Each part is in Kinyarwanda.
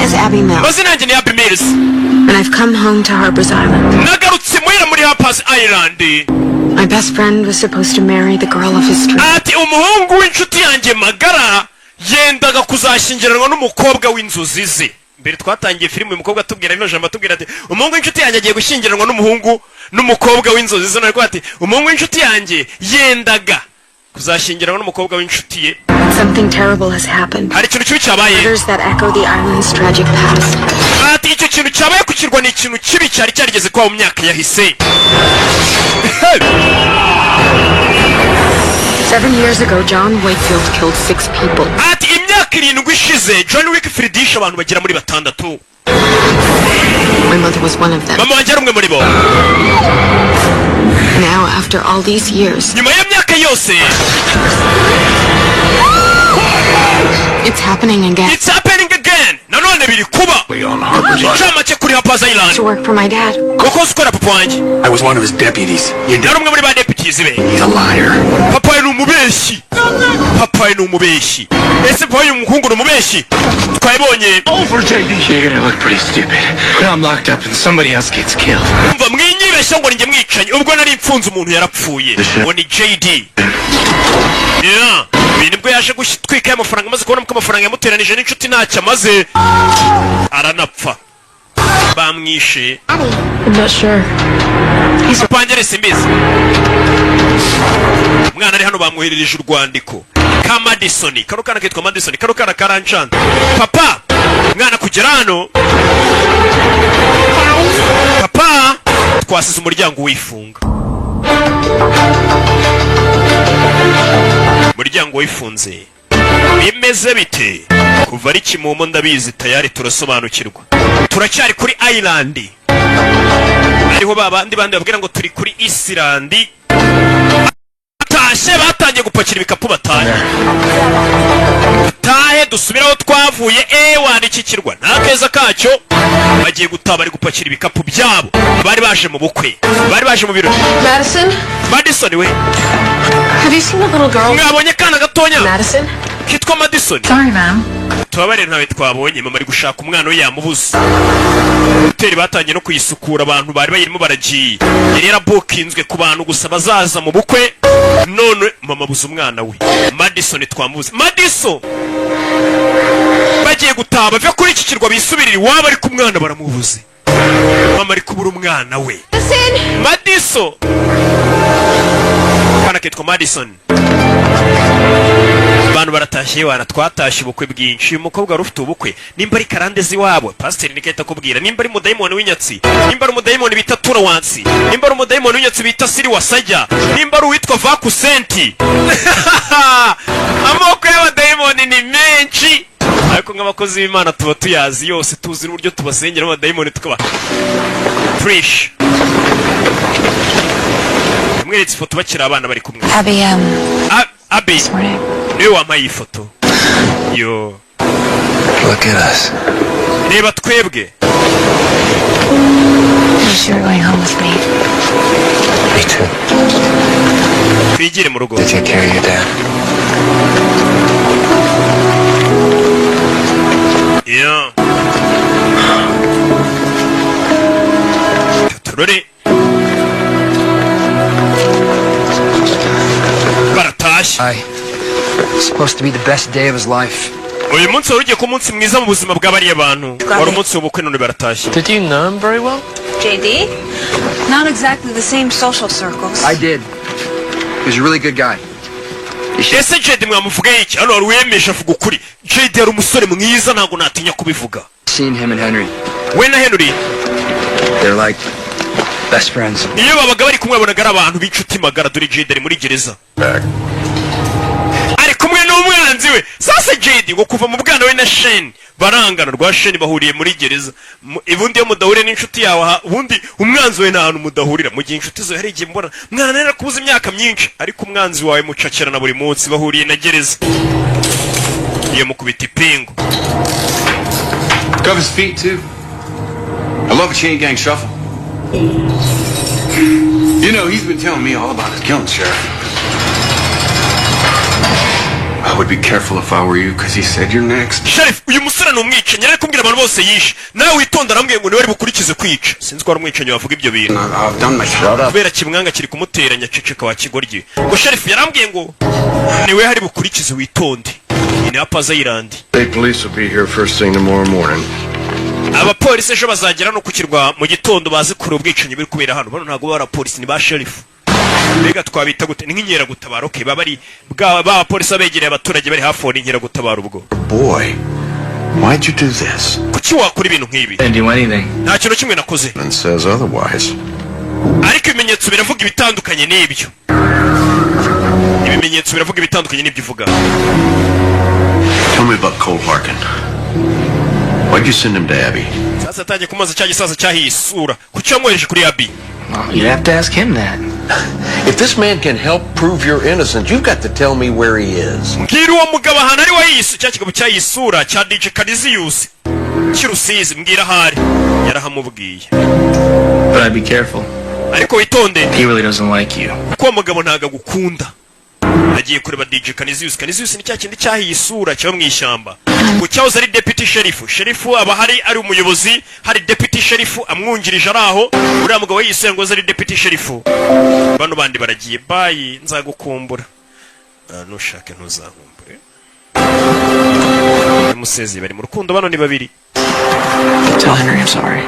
is Abby Mills. Mazina yanjye ni Abby Mills. And I've come home to Harper's Island. Nagarutse muhira muri Harper's Island. My best friend was supposed to marry the girl of his dreams. Ati umuhungu w'inshuti yanjye magara yendaga kuzashyingiranwa n'umukobwa w'inzozi ze. Mbere twatangiye filime umukobwa atubwira bino jambo atubwira ati umuhungu w'inshuti yanjye agiye gushyingiranwa n'umukobwa w'inzozi ze. Nariko ati umuhungu w'inshuti yanjye yendaga kuzashyingiranwa n'umukobwa w'inshuti ye. Something terrible has happened. Hari ikintu kibi cyabaye. Murders that echo the island's tragic past. Ati icyo kintu cyabaye ku kirwa ni ikintu kibi cyari cyarigeze kuba mu myaka yahise. 7 years ago, John Wakefield killed 6 people. Ati imyaka 7 ishize John Wakefield yishe abantu bagera muri 6. My mother was one of them. Mama wanjye ari umwe muri bo. Now, after all these years, nyuma y'imyaka yose, it's happening again. It's happening again. Nanone biri kuba. We on Harper's Island. Chama cye kuri Harper's Island. To work for my dad. Kuko sikora papa wanjye. I was one of his deputies. Yari umwe muri ba deputies be. He's a liar. Papa ni umubeshyi. Papa ni umubeshyi. Ese papa ni umuhungu ni umubeshyi. Twabonye. Over, JD. You're gonna look pretty stupid when I'm locked up and somebody else gets killed. Umva mwinyibeshya ngo ninjye mwicanye ubwo nari mfunze umuntu yarapfuye. Ngo ni JD. Yeah. Nibwo yaje gutwika amafaranga maze kubona ko amafaranga yamuteranije n'inshuti ntacyo amaze aranapfa. Bamwishe. I'm not sure. He's pangere simbizi. Mwana ari hano bamwoherereje urwandiko. Ka Madison, karo kana kitwa Madison, karo kana karanchanta. Papa, mwana kugera hano. Papa, twasize umuryango wifunga. Umuryango wifunze. Bimeze bite? Kuva ari Kimomo ndabizi tayari turasobanukirwa. Turacyari kuri Island. Ariho babandi babwira ngo turi kuri Island. Tashe batangiye gupakira ibikapu bataye. Tahe dusubiraho twavuye wandikikirwa. Nakeza kacyo bagiye gutabari gupakira ibikapu byabo. Bari baje mu bukwe. Bari baje mu birori. Madison we. Have you seen a little girl? Mwabonye kana gatonya. Madison? Kitwa Madison. Sorry, ma'am. Tubabare ntawe twabonye mama ari gushaka umwana we yamubuze. Hoteli batangiye no kuyisukura abantu bari bayirimo baragiye. Yari yarabukinzwe ku bantu gusa bazaza mu bukwe. None mama buze umwana we. Madison twamubuze. Madison. Bagiye gutaba bava kuri iki kirwa bisubirira iwabo ari ku mwana baramubuze. Mama ari kubura umwana we. Madison. Kana kitwa Madison. Abantu baratashye wana twatashye ubukwe bwinshi. Umukobwa wari ufite ubukwe nimba ari karandezi wabo pastor niketa kubwira nimba ari mudayimoni w'inyatsi, nimba ari mudayimoni bita Tura Wansi, nimba ari mudayimoni w'inyatsi bita Siri Wasajya, nimba ari uwitwa Vakusenti. Amoko y'abadayimoni ni menshi. Ariko nk'abakozi b'Imana tuba tuyazi yose, tuzi n'uburyo tubasengera abadayimoni tukaba fresh. Mweretse ifoto bakira abana bari kumwe. Abby. Niwe wampaye ifoto. Yo. Look at us. Reba twebwe. You're going home with me. Me too. Twigire mu rugo. Take care of your dad. Yeah. Turore. It's supposed to be the best day of his life. Uyu munsi wari ugiye ku munsi mwiza mu buzima bw'abariya bantu. Wari umunsi w'ubukwe none baratashye. Did you know him very well? JD? Not exactly the same social circles. I did. He was a really good guy. Ese JD mwamuvuga iki? Hano wari wemesha avuga ukuri. JD yari umusore mwiza ntabwo natinya kubivuga. Seen him and Henry. We na Henry. They're like best friends. Iyo babaga bari kumwe bonaga ari abantu b'inshuti magara dore JD ari muri gereza. Ari kumwe n'umwanzi we. Sasa JD ngo kuva mu bwana we na Shane barangana rwa Shane bahuriye muri gereza. Ibundi yo mudahurire n'inshuti yawe ubundi umwanzi we nta hantu mudahurira mu gihe inshuti zo yari igiye mbona mwana nera kubuza imyaka myinshi ariko umwanzi wawe mucakira na buri munsi bahuriye na gereza. Iyo mukubita ipingu. Cover his feet too. I love a chain gang shuffle. You know, he's been telling me all about his killing, Sheriff. I would be careful if I were you, because he said you're next. Sheriff, uyu musore ni umwicanyi ari kubwira abantu bose yishe. Nawe witonda arambwiye ngo niwe ari bukurikize kwica. Sinzi ko ari umwicanyi wavuga ibyo bintu. I've done my job. Kubera kimwanga kiri kumuteranya ceceka wa kigoryi. Ngo sheriff yarambwiye ngo niwe hari bukurikize witonde. Ni Upper Island. State police will be here first thing tomorrow morning. Abapolisi ejo bazagera no kukirwa mu gitondo bazi kure ubwicanyi biri kubera hano. Bano ntago bara polisi ni ba sheriff. Mbega twabita gute nk'inkera gutabara okay baba ari ba polisi abegereye abaturage bari hafi n'inkera gutabara ubwo. Boy, why'd you do this? Kuki wakora ibintu nk'ibi? Didn't do anything. Nta kintu kimwe nakoze. And says otherwise. Ariko ibimenyetso biravuga ibitandukanye n'ibyo. Ibimenyetso biravuga ibitandukanye n'ibyo uvuga. Tell me about Cole Harkin. Why'd you send him to Abby? Sasa taje kumaza cyaje sasa cyahiye isura. Kuki wamwereje kuri Abby? Well, you'd have to ask him that. If this man can help prove you're innocent, you've got to tell me where he is. Mbwira uwo mugabo ahantu ari wayisu cya kigabo cyayisura cya DJ Canisius. Kirusizi mbwira hari. Yarahamubwiye. But I'd be careful. Ariko witonde. He really doesn't like you. Ko mugabo ntaga gukunda. Agiye kureba DJ Canisius. Canisius ni cya kindi cyahiye isura cyo mu ishyamba. Ku cyahoze ari deputy sheriff. Sheriff aba hari ari umuyobozi, hari deputy sheriff amwungirije araho. Uriya mugabo yisengo ari deputy sheriff. Bano bandi baragiye bayi nzagukumbura. Nushake ntuzakumbure. Musezi bari mu rukundo bano ni babiri. Tell Henry I'm sorry.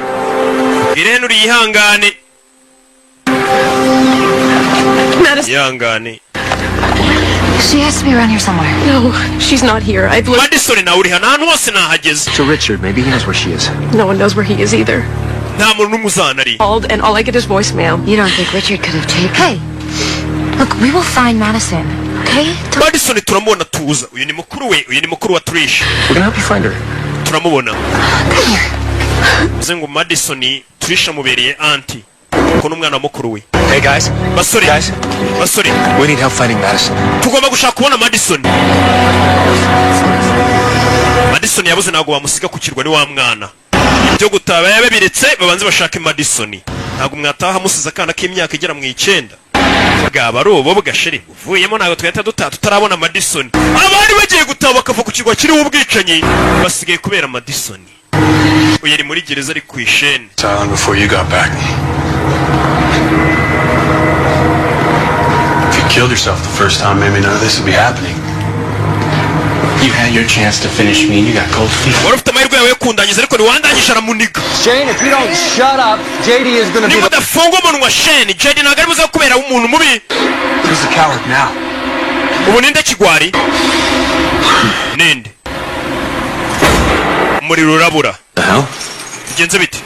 Irene uri ihangane. Madison. Ihangane. She has to be around here somewhere. No, she's not here. I've looked. Madison na uri hano ahantu hose nahageze. To Richard, maybe he knows where she is. No one knows where he is either. Nta muntu n'umuzana ari. Called and all I get is voicemail. You don't think Richard could have taken... Hey! Look, we will find Madison, okay? Madison turamubona tuza. Uyu ni mukuru we, uyu ni mukuru wa Trish. We're gonna help you find her. Turamubona. Come here. Zengo Madison Trish amubereye auntie. Ko n'umwana mukuru we. Hey guys. Basore. Guys. Basore. We need help finding Madison. Tugomba gushaka kubona Madison. Madison yabuze ntago bamusiga kukirwa ni wa mwana. Ibyo gutaba yabe biretse babanze bashake Madison. Ntago mwataha musiza kana k'imyaka igera mu 9. Bwaba robo bugasheri uvuyemo ntago twahita tutarabona Madison. Abari bagiye gutaba bakava ku kirwa kiri ubwicanyi basigaye kubera Madison. Uyu ari muri gereza ari ku ishene. Silent before you got back. If you killed yourself the first time, maybe none of this would be happening. You had your chance to finish me and you got cold feet. Wari ufite amahirwe yawe yo kundangiza ariko ntiwandangisha aramuniga. Shane, if you don't shut up, JD is gonna be Niba udafunga umunwa Shane, JD ntabwo ari buze kubera umuntu mubi. Who's the coward now? Ubu ninde kigwari? Ninde? Umuriro urabura. The hell? Bigenze bite?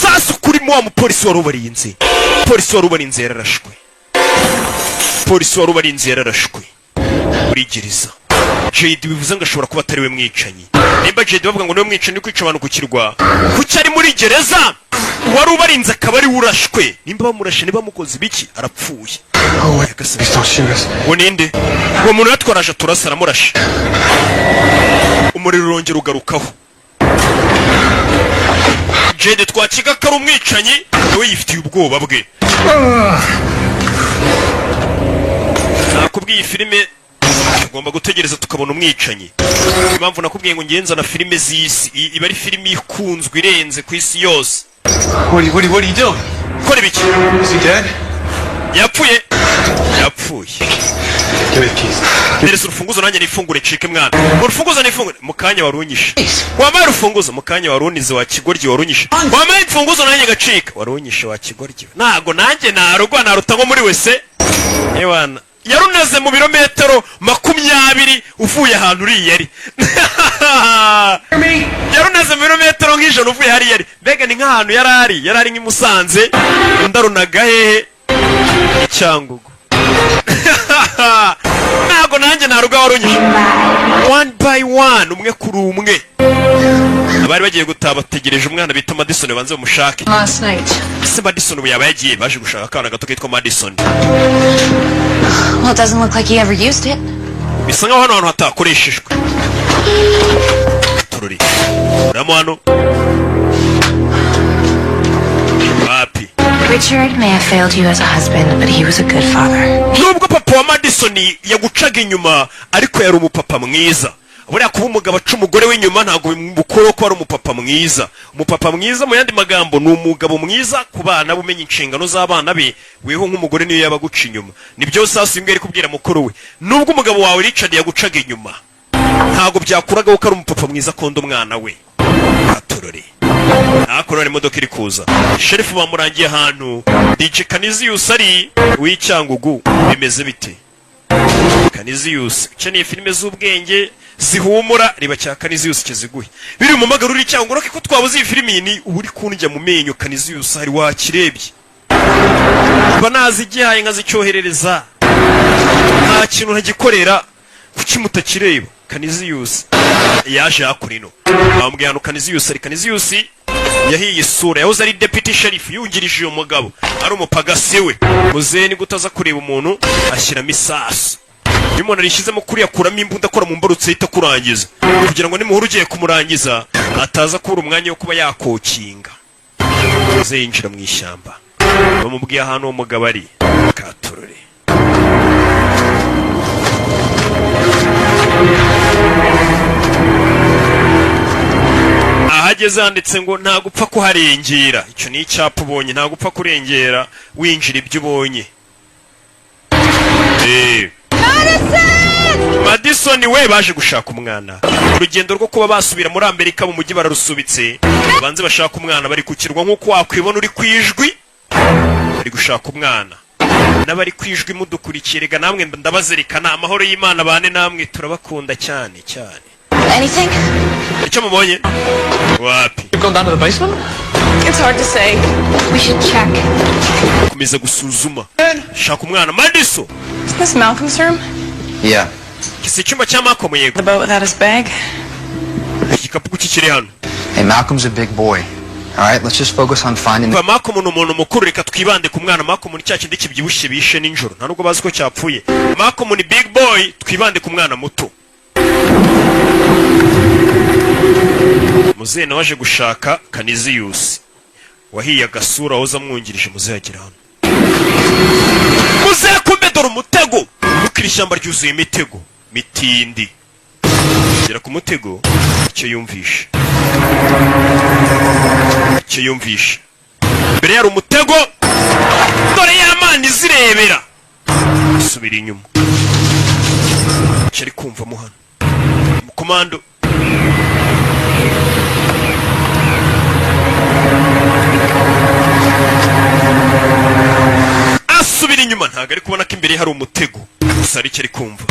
Sasa kurimo wa mupolisi wari ubarinze. Polisi wari ubarinze yararashwe. Polisi wari ubarinze yararashwe. Uri gereza. JD bivuze ngo ashobora kuba atari we mwicanyi. Nimba JD bavuga ngo niwe mwicanyi kwica abantu kukirwa. Kuki ari muri gereza? Wari ubarinze akaba ari urashwe. Nimba bamurashe niba mukoze biki arapfuye. Please don't shoot us. Ngo ninde? Uwo muntu yatwaraje turasa aramurashe. Umuriro urongera ugarukaho. JD twakiga ko ari umwicanyi nawe yifitiye ubwoba bwe. Nakubwiye filime tugomba gutegereza tukabona umwicanyi. Impamvu nakubwiye ngo ngenza na filime z'isi iba ari filime ikunzwe irenze ku isi yose. What are you doing? Kora biki? Is he dead? Yapfuye. Yapfuye. Give me the keys. Ndereza urufunguzo nanjye nifungure cike mwana. Urufunguzo nifungure mukanya warunyisha. Wamaye urufunguzo mukanya warunize wa kigoryi warunyisha. Wamaye urufunguzo nanjye gacika warunyisha wa kigoryi. Nago nanjye narugwa naruta ngo muri wese. Ewana yarunaze mu birometero 20 uvuye ahantu uri yari. Yarunaze mu birometero nk'ijana uvuye hari yari. Mbega ni nk'ahantu yarari nk'imusanze ndarunaga hehe Cyangugu. Nago nanjye naruga warunyisha. One by one umwe kuri umwe. Abari bagiye gutaba tegereje umwana bita Madison banze bamushake. Last night. Se Madison ubu yaba yagiye baje gushaka akana gato kitwa Madison. Well, it doesn't look like he ever used it. Bisa nkaho hano hantu hatakoreshejwe. Tururi. Uramo hano. Wapi. Richard may have failed you as a husband, but he was a good father. Nubwo papa wa Madison yagucaga inyuma ariko yari umupapa mwiza. Buriya kuba umugabo aca umugore w'inyuma ntabwo bimukora ko ari umupapa mwiza. Umupapa mwiza mu yandi magambo ni umugabo mwiza ku bana bumenya inshingano z'abana be, weho nk'umugore niyo yaba guca inyuma. Nibyo sasa imbwa ari kubwira mukuru we. Nubwo umugabo wawe Richard yagucaga inyuma, ntabwo byakuraga ko ari umupapa mwiza konda umwana we. Aturore. Akorora imodoka iri kuza. Sheriff bamurangiye ahantu DJ Canisius ari w'Icyangugu. Bimeze bite? Canisius ukeneye filime z'ubwenge zihumura riba cya Canisius kiziguye. Biri mu magaruri cyangwa roke ko twabuze iyi filime ni uri kunjya mu menyo Canisius hari wakirebye. Banazi igihaye nkazicyoherereza. Nta kintu ntagikorera kuki mutakireba. Canisius yaje akurino. Bambwiye hano Canisius ari Canisius yahiye isura yahoze ari deputy sheriff yungirije uyo mugabo ari umupagasi we. Muzeni gutaza kureba umuntu ashyiramo isasu. Umuntu arishizemo kuri yakuramo imbunda akora mu mbarutse yita kurangiza kugira ngo nimuhuru ugiye kumurangiza ataza kubura umwanya wo kuba yakokinga. Muze yinjira mu ishyamba bamubwiye ahantu uwo mugabo ari Katurore. Ahageze handitse ngo nta gupfa kuharengera. Icyo ni icyapa ubonye, nta gupfa kurengera winjira ibyo ubonye. Madison we baje gushaka umwana. Urugendo rwo kuba basubira muri Amerika mu mujyi bararusubitse. Banze bashaka umwana bari kukirwa nkuko wakwibona uri kwijwi. Bari gushaka umwana. Nabari kwijwi mudukurikirega namwe ndabazerikana amahoro y'Imana bane namwe turabakunda cyane cyane. Anything? Icyo mubonye? Wapi? You've gone down to the basement? It's hard to say. We should check. Kumeza gusuzuma. Shaka umwana Madison. Is this Malcolm's room? Yeah. Kisi cyumba cya Malcolm yego. The boat without his bag? Igikapu kikiri hano. Hey, Malcolm's a big boy. All right, let's just focus on finding Kwa Malcolm ni umuntu mukuru, reka twibande ku mwana. Malcolm ni cyakindi kibyibushye bishe ninjoro. Nta nubwo bazi ko cyapfuye. Malcolm ni big boy, twibande ku mwana muto. Muzena waje gushaka Canisius. Wahiye agasura hoza mwungirije muze yagira hano. Muze kumbedora umutego. Mukiri ishyamba ryuzuye imitego. Mitindi. Gera ku mutego icyo yumvisha. Icyo yumvisha. Mbere yari umutego. Dore y'amani zirebera. Subira inyuma. Cyari kumva mu hano. Komando. Asubira inyuma ntago ari kubona ko imbere hari umutego. Gusa ari cyari kumva.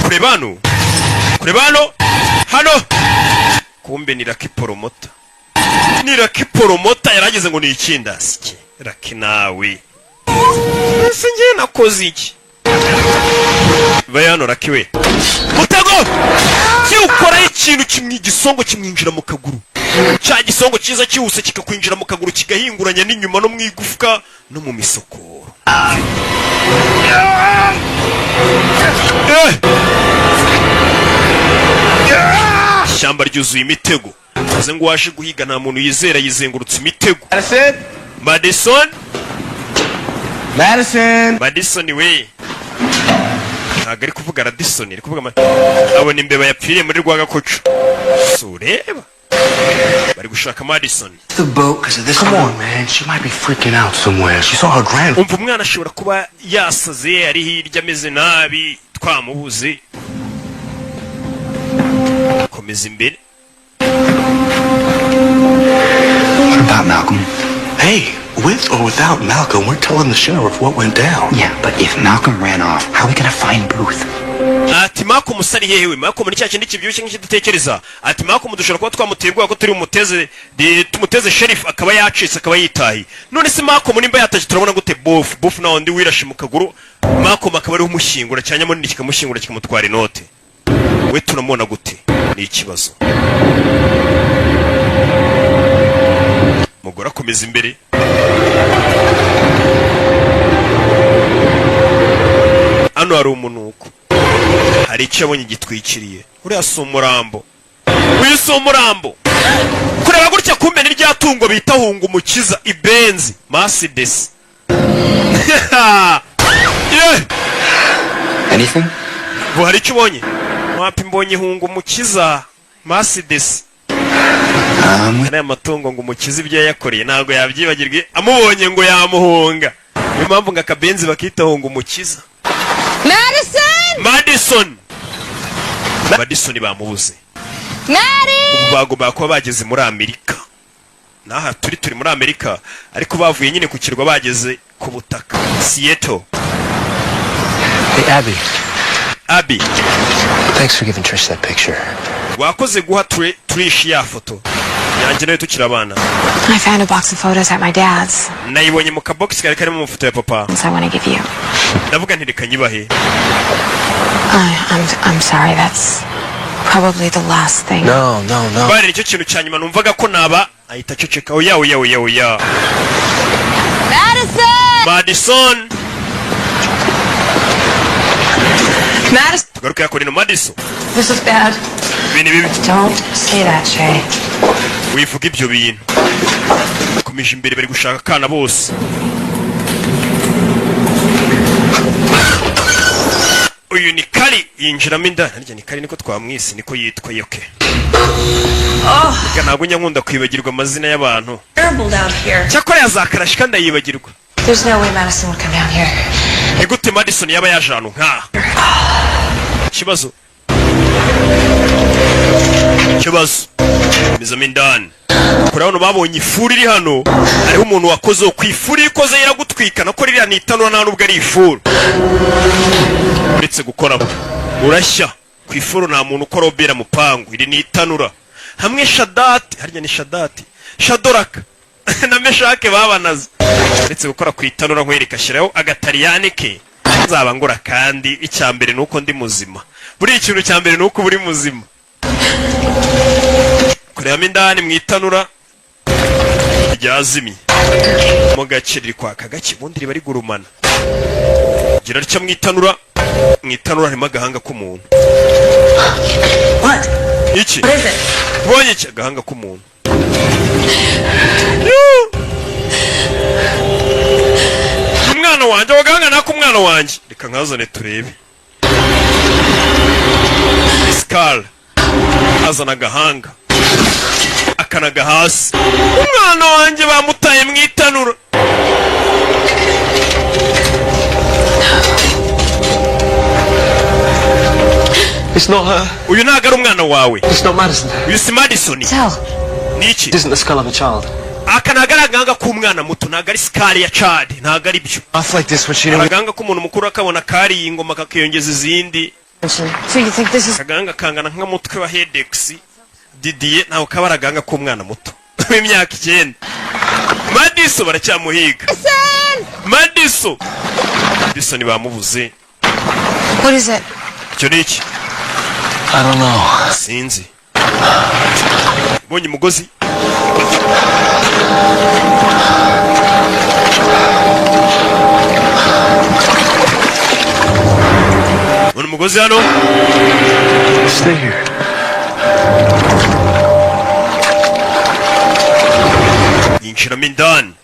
Kurebano. Hano. Kumbe ni Lucky Poromota. Ni Lucky Poromota yarageze ngo ni ikindasike. Lucky nawe. Ese ngiye nakoze iki? Bayano Lucky we. Mutego! Cyukora ikintu kimwe igisongo kimwinjira mu kaguru. Cya gisongo cyiza cyihuse kikakwinjira mu kaguru kigahinguranya n'inyuma no mu igufwa no mu misokoro. Ishyamba ryuzuye imitego. Maze ngo washe guhiga nta muntu yizera yizengurutse imitego. Madison we. Ntago ari kuvuga Radisson, ari kuvuga abona imbeba yapfiriye muri Rwagakoco. Sureba. Bari gushaka Madison. The boat because of this. Come on, man. She might be freaking out somewhere. She saw her grandfather. Umva umwana ashobora kuba yasaze ari hirya ameze nabi twamubuze. Komeza imbere. What about Malcolm? Hey, with or without Malcolm, we're telling the sheriff what went down. Yeah, but if Malcolm ran off, how are we gonna find Booth? Ati Malcolm sari hewe, Malcolm ni cyakindi kibyibushye nk'ikidutekereza. Ati Malcolm dushobora kuba twamuterwa ko turi tumuteze sheriff akaba yacitse akaba yitahi. None se Malcolm nimba yataje turabona gute Booth na undi wirashe mu kaguru. Malcolm akaba ari umushingura cyanyamo ni kikamushingura kikamutwara inote. We tunamubona gute? Ni ikibazo. Mugora komeza imbere. Hano hari umunuko. Hari icyo abonye gitwikiriye. Uriya si umurambo. Uyu si umurambo. kureba gutya kumbe ni rya tungo bita hunga umukiza ibenzi Mercedes. Anything? Buhari icyo ubonye? Wapi mbonye hunga umukiza Mercedes. Aya matungo ngo umukiza ibyo yakoreye ntabwo yabyibagirwe amubonye ngo yamuhunga. Niyo mpamvu ngo akabenzi bakita hunga umukiza. Madison bamubuze. Ubu bagomba kuba bageze muri Amerika. Naha turi muri Amerika ariko bavuye nyine ku kirwa bageze ku butaka Seattle. Hey, Abby. Thanks for giving Trish that picture. Wakoze guha Trish ya foto. Yanjye nayo tukiri abana. I found a box of photos at my dad's. Nayibonye mu kabox kari karimo amafoto ya papa. I want to give you. Ndavuga nti reka nyibahe. I'm sorry, that's probably the last thing. No. Bari nicyo kintu cyanyuma numvaga ko naba ahita ceceka oya. Madison. Tugaruka yakora ino Madison. This is bad. Bibi. Don't say that, Shay. Wivuga ibyo bintu. Kumije imbere bari gushaka kana bose. Uyu ni Kali yinjiramo indani. Harya ni Kali niko twamwisi niko yitwa yoke. Ntabwo nyankunda kwibagirwa amazina y'abantu. Terrible down here. Cyakora yazakarashika kandi yibagirwa. There's no way Madison would come down here. Igute Madison yaba yajanu nka. Kibazo. Mizamo indani. Kurabona babonye ifuri iri hano. Hariho umuntu wakoze kwifuri ikoze iragutwika nako ririya nitanura nta nubwo ari ifuru. Uretse gukora urashya kwifuru nta muntu ukora obera mupangu iri nitanura. Hamwe Shadati, harya ni Shadati. Shadoraka. Na Meshake babanaze. Uretse gukora kwitanura nkwereka shiraho agatariyane ke. Nzaba ngura kandi icyambere nuko ndi muzima. Buri ikintu cyambere nuko buri muzima. Kureba indani mwitanura ryazimye. Mu gace riri kwaka gake bundi riba rigurumana. Gira ricyo mwitanura harimo agahanga k'umuntu. What? Iki? What is it? Bonye iki agahanga k'umuntu. Umwana wanjye wagahanga nako umwana wanjye. Reka nkazane turebe. Skull. Azana agahanga. Akanaga hasi. Umwana wanjye bamutaye mwitanura. It's not her. Uyu ntago ari umwana wawe. It's not Madison. Uyu si Madison. Niki? It isn't the skull of a child. Akanaga agahanga k'umwana muto ntago ari skull ya child ntago ari byo. Off like this when she didn't. Agahanga k'umuntu mukuru akabona kari ingoma kakiyongeza izindi. So you think this is... Agahanga kangana nk'umutwe wa Hedex. Didier nawe kabara agahanga k'umwana muto. W'imyaka 9. Madison baracyamuhiga. Madison bamubuze. What is it? Cyo niki? I don't know. Sinzi. Bonye umugozi. Bonye umugozi hano. Stay here. Yinjiramo indani.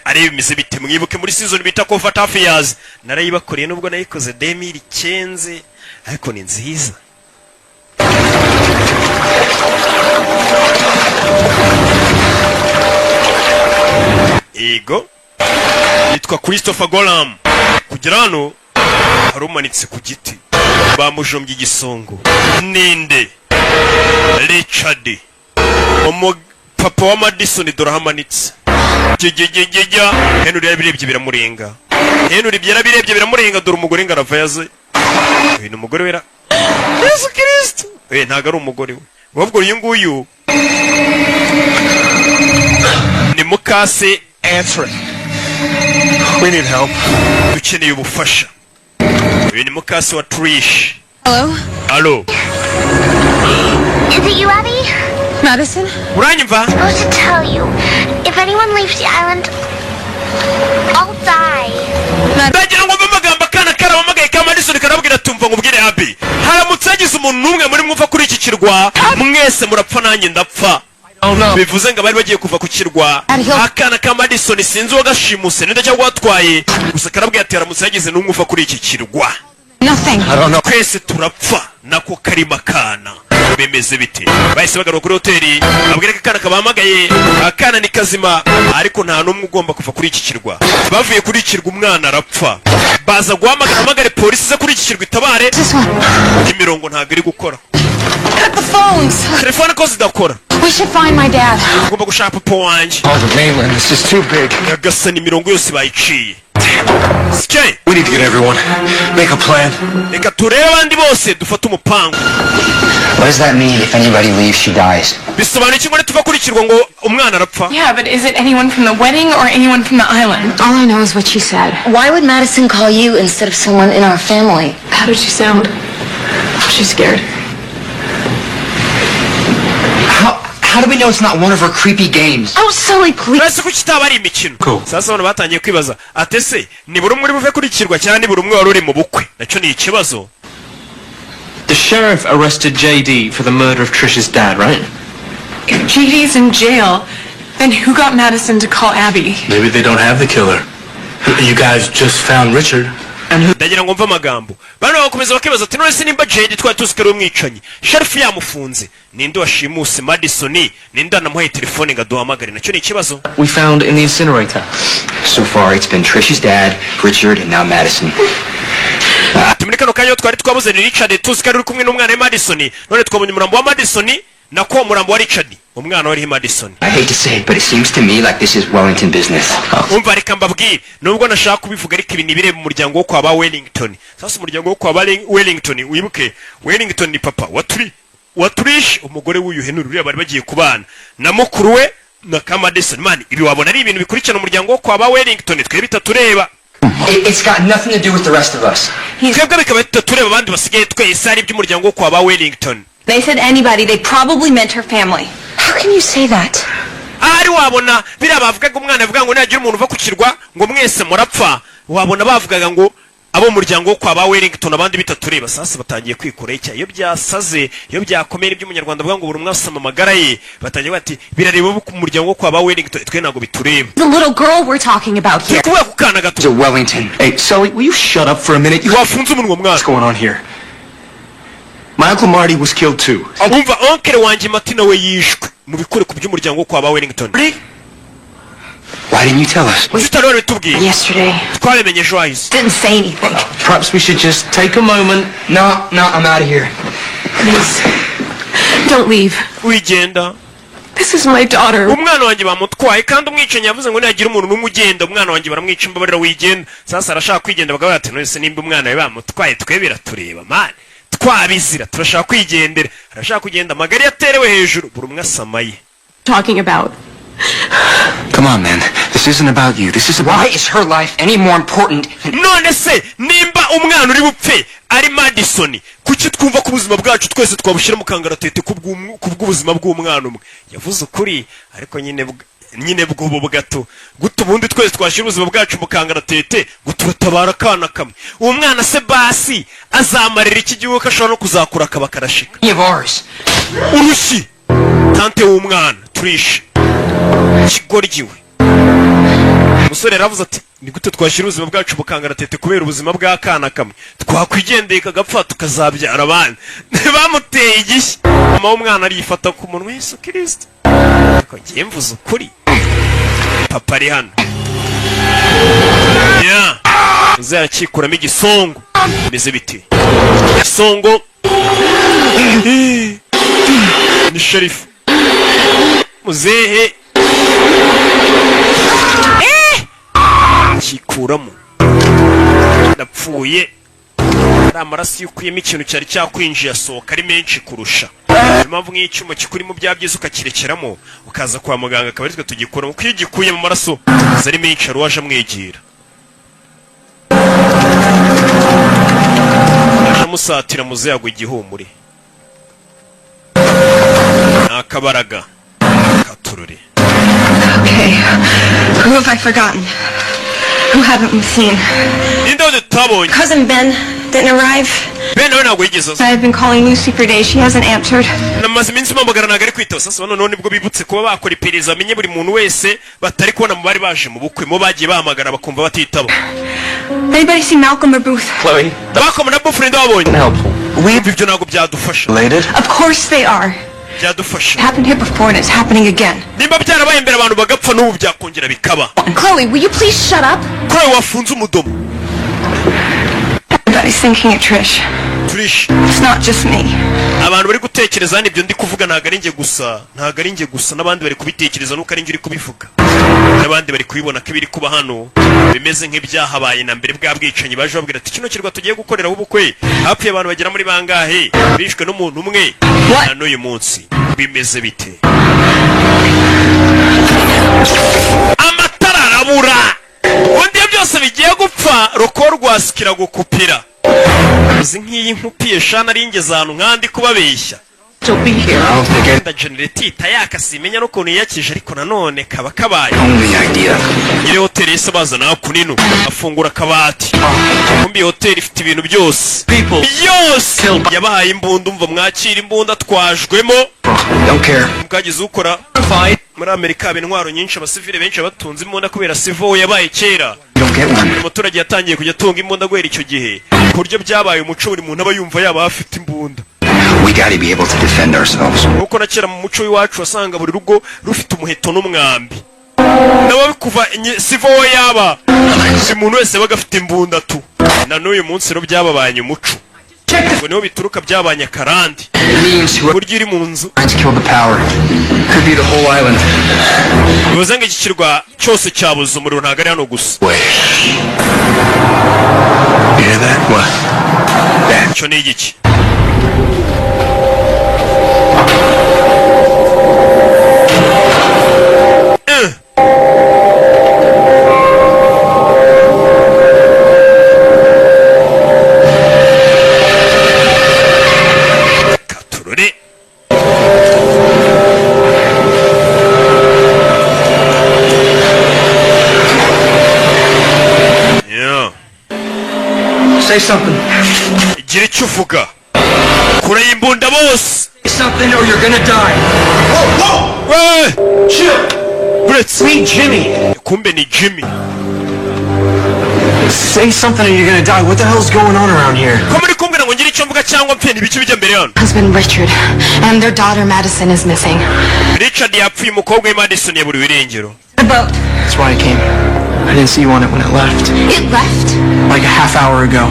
Areba imize bite mwibuke muri season bita Comfort Affairs. Narayibakoreye nubwo nayikoze 2015 ariko ni nziza. Ego yitwa Christopher Golam. Kugira hano harumanitse ku giti bamujombye igisongo. Ninde? Richard. Papa wa Madison dorahamanitse. Jejejejeja Henry yabirebye biramurenga. Henry byarabirebye biramurenga dore umugore ngarava yaze. Uyu ni umugore wera. Yesu Kristo. Ntago ari umugore we. Wabwo uyu nguyu ni mukase Answer it. We need help. Dukeneye ubufasha. Uyu ni mukase wa Trish. Hello? Is it you, Abby? Madison? Uranyumva? I'm supposed to tell you. If anyone leaves the island, I'll die. Ndagira ngo amagambo kana karamagaye ka Madison karabwira tumva ngubwire Abby. Haramutse hagize umuntu numwe muri mwumva kuri iki kirwa mwese murapfa nanjye ndapfa. bivuze ngo bari bagiye kuva ku kirwa akana ka Madison sinzi uwo gashimuse ninde cyangwa watwaye gusa karabwiye ati aramutse yageze n'umwe uva kuri iki kirwa twese turapfa nako karima kana bemeze bite bahise bagaruka kuri hoteli abwira ko akana kabahamagaye akana ni kazima ariko nta n'umwe ugomba kuva kuri iki kirwa bavuye kuri iki kirwa umwana arapfa baza guhamagara polisi ze kuri iki kirwa itabare imirongo ntabwo iri gukora telefone ko zidakora We should find my dad. ugomba gushaka papa wanjye the mainland. This is too big. nyagasani imirongo yose bayiciye Skye We need to get everyone. Make a plan. reka turebe abandi bose dufate umupango What does that mean? If anybody leaves, she dies. bisobanuye iki ngo tuva kuri kirwa ngo umwana arapfa Yeah, but is it anyone from the wedding or anyone from the island? All I know is what she said. Why would Madison call you instead of someone in our family? How did she sound? She's scared. How do we know it's not one of her creepy games? Oh, Sully, please. uretse ko kitaba ari imikino sasa abantu batangiye kwibaza atese ni buri umwe uri buve kuri kirwa cyangwa ni buri umwe wari uri mu bukwe nacyo ni ikibazo. The sheriff arrested JD for the murder of Trish's dad, right? If JD's in jail, then who got Madison to call Abby? Maybe they don't have the killer. You guys just found Richard. ndagira ngo mve amagambo bano bakomeza bakibaza ati none se nimba JD twari tuzi ko ari umwicanyi sheriff yamufunze ninde washimuse Madison ninde anamuhaye telefone ngo aduhamagare nacyo ni ikibazo. We found in the incinerator. So far, it's been Trish's dad, Richard, and now Madison. muri kano kanya twari twabuze ni Richard tuzi ko ari kumwe n'umwana we Madison none twabonye umurambo wa Madison nako umurambo wa Richard umwana wari Madison. I hate to say it, but it seems to me like this is Wellington business. umva reka mbabwire nubwo nashaka kubivuga ariko ibi ni bireba umuryango wo kwa ba Wellington. Sasa umuryango wo kwa ba Wellington wibuke Wellington ni papa waturish umugore w'uyu Henry uriya bari bagiye kubana na mukuru we na Madison. Man ibi wabona ari ibintu bikurikirana umuryango wo kwa ba Wellington twe bitatureba. It's got nothing to do with the rest of us. twebwe bikaba bitatureba abandi basigaye twese ari iby'umuryango wo kwa ba Wellington. They said anybody. They probably meant her family. How can you say that? ari wabona biriya bavugaga umwana avuga ngo nagira umuntu uva ku kirwa ngo mwese murapfa wabona bavugaga ngo abo umuryango wo kwa ba Wellington abandi bitatureba. Sasa batangiye kwikorera icyaha iyo byasaze iyo byakomera iby'umunyarwanda avuga ngo buri umwe asama amagara ye batangiye bati birareba ku muryango wo kwa ba Wellington twe ntabwo bitureba. The little girl we're talking about here. kuvuga ku kana gato So Wellington. Hey, Sully, will you shut up for a minute? wafunze umunwa mwana. What's going on here? My Uncle Marty was killed too. umva onkere wanjye Martina we yishwe mu bikore ku by'umuryango wo kwa ba Wellington. Why didn't you tell us? utari wari tubwiye Yesterday. twabimenye Joyce. Didn't say anything. Perhaps we should just take a moment. No, I'm out of here. Please. Don't leave. wigenda This is my daughter. umwana wanjye bamutwaye kandi umwicanyi yavuze ngo nagira umuntu n'umwe ugenda umwana wanjye baramwica imbabarira wigenda. Sasa arashaka kwigenda bagabo bati none se nimba umwana we bamutwaye twe biratureba man twabizira turashaka kwigendera arashaka kugenda amagari yaterewe hejuru buri umwe asamaye. Talking about. Come on, man. This isn't about you. This is about... Why is her life any more important than... none se nimba umwana uri bupfe ari Madison kuki twumva ko ubuzima bwacu twese twabushyira mu kangaratete kubw'ubuzima bw'umwana umwe. Yavuze ukuri ariko nyine bw'ubu gato guta ubundi twese twashyira ubuzima bwacu mu kangaratete guturatabara akana kamwe. uwo mwana se basi azamarira iki gihugu ko ashobora no kuzakura akaba karashika Of ours. urushyi tante w'umwana Trish kigoryiwe. umusore yaravuze ati ni gute twashyira ubuzima bwacu mu kangaratete kubera ubuzima bw'akana kamwe twakwigendeye kagapfa tukazabyara abandi. bamuteye igishyi mama w'umwana arifata ku munwa Yesu Kristo ariko ngiye mvuze ukuri papa ari hano uzarakikuramo igisongo bimeze biti igisongo ni sherifu muzehe kikuramo ndapfuye ari amaraso iyo ukuyemo ikintu cyari cyakwinjiye asohoka ari menshi kurusha. Niyo mpamvu nk'icyuma kikurimo bya byiza ukakirekeramo ukaza kwa muganga akaba aritwe tugikuramo kuko iyo gikuye mu maraso ari menshi ari uwaje amwegera aje amusatira muze yagwa igihumure n'akabaraga katurure. Okay. Who have I forgotten? Who haven't we seen? ninde wundi tutabonye? Cousin Ben didn't arrive. Ben nawe ntabwo yigeze aza. I've been calling Lucy for days. She hasn't answered. namaze iminsi mpamagara ntabwo ari kwitaba. Sasa noneho nibwo bibutse kuba bakora iperereza bamenye buri muntu wese batari kubona mu bari baje mu bukwe mo bagiye bahamagara bakumva batitaba. Anybody see Malcolm or Booth? Chloe, Malcolm na boyfriend wabonye. helpful. Ibyo ntabwo byadufasha. Related? Of course they are. byadufasha. It happened here before and it's happening again. nimba byarabaye imbere abantu bagapfa n'ubu byakongera bikaba. Chloe, will you please shut up? Chloe wafunze umudomo. Everybody's thinking of Trish. Trish. It's not just me. abantu bari gutekereza n'ibyo ndi kuvuga ntabwo ari njye gusa n'abandi bari kubitekereza nuko ari njye uri kubivuga n'abandi bari kubibona ko ibiri kuba hano bimeze nk'ibyahabaye na mbere bwa bwicanyi baje babwira ati kino kirwa tugiye gukoreraho ubukwe hapfuye abantu bagera muri bangahe bishwe n'umuntu umwe na n'uyu munsi bimeze bite. amatara arabura ubundi iyo byose bigiye gupfa rukoro rwasikira gukupira izi nk'iyi nkupiye shana aringeze ahantu nkandi kubabeshya. Wenda genereti itayaka simenya n'ukuntu yiyakije ariko nanone kaba kabaye. nyiri hoteli yise bazana kunino afungura akabati kumbi hoteli ifite ibintu byose yabahaye imbunda umva mwakira imbunda twajwemo mukagize ukora muri Amerika haba intwaro nyinshi abasivile benshi batunze imbunda kubera sivo yabaye kera. umuturage yatangiye kujya atunga imbunda guhera icyo gihe ku buryo byabaye umuco buri muntu aba yumva yaba afite imbunda. We gotta be able to defend ourselves. Uko na kera mu muco w'iwacu wasanga buri rugo rufite umuheto n'umwambi. Nawe kuva sivo yaba umuntu wese baga afite imbunda tu. Na n'uyu munsi ro byababanye umuco. Ngo niho bituruka byabanye karandi. Burya iri mu nzu. Bivuze ngo iki kirwa cyose cyabuze umuriro ntabwo ari hano gusa. Hear that? What? Cyo ni igiki? Say something. Gira icyo uvuga. Kure y'imbunda bose. Say something or you're gonna die. Whoa! Chill. Brits. Me, Jimmy. Kumbe ni Jimmy. Say something or you're gonna die. What the hell's going on around here? Ko muri kumbwira ngo ngira icyo mvuga cyangwa mpfe nibiki bijya mbere hano. Husband Richard and their daughter Madison is missing. Richard yapfuye umukobwa we Madison yaburiwe irengero. About. That's why I came. I didn't see you on it when it left. It left? Like a half hour ago.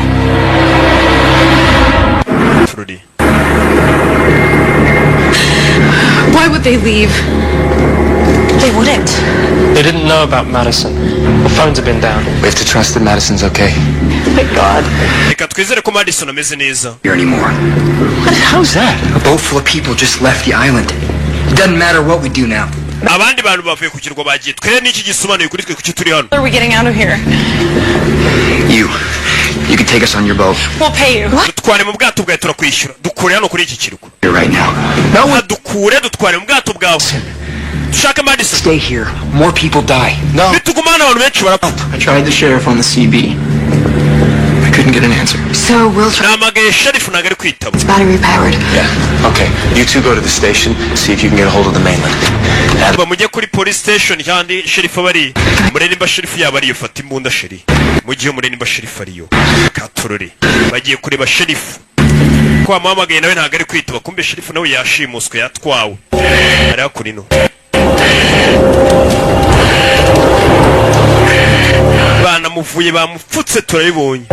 Trudy. Why would they leave? They wouldn't. They didn't know about Madison. The phones have been down. We have to trust that Madison's okay. Thank God. Reka twizere ko Madison ameze neza. Here anymore. How's that? A boat full of people just left the island. It doesn't matter what we do now. Abandi bantu bavuye ku kirwa bagiye twere n'iki gisobanuye kuri twe kuki turi hano. Are we getting out of here? You can take us on your boat. We'll pay you. Dutware mu bwato bwawe turakwishyura. Dukure hano kuri iki kirwa. Here right now. No, dukure dutware mu bwato bwawe. Dushaka Madison. Stay here. More people die. No. Bitugumana abantu benshi barapfa. I tried the sheriff on the CB. I couldn't get an answer. So we'll try. Namagaye sheriff ntabwo ari kwitaba. It's battery powered. Yeah. Okay. You two go to the station, see if you can get a hold of the mainland. Mujye kuri police station kandi sheriff bari. Mureni mba sheriff yaba ari yufata imbunda sheri. Mugiye mureni mba sheriff ariyo. Katururi. Bagiye kureba sheriff. Kwa mamagaye nawe ntabwo ari kwitaba. Kumbe sheriff nawe yashimuswe yatwawe. Ari akurino. Bana muvuye bamupfutse turabibonye.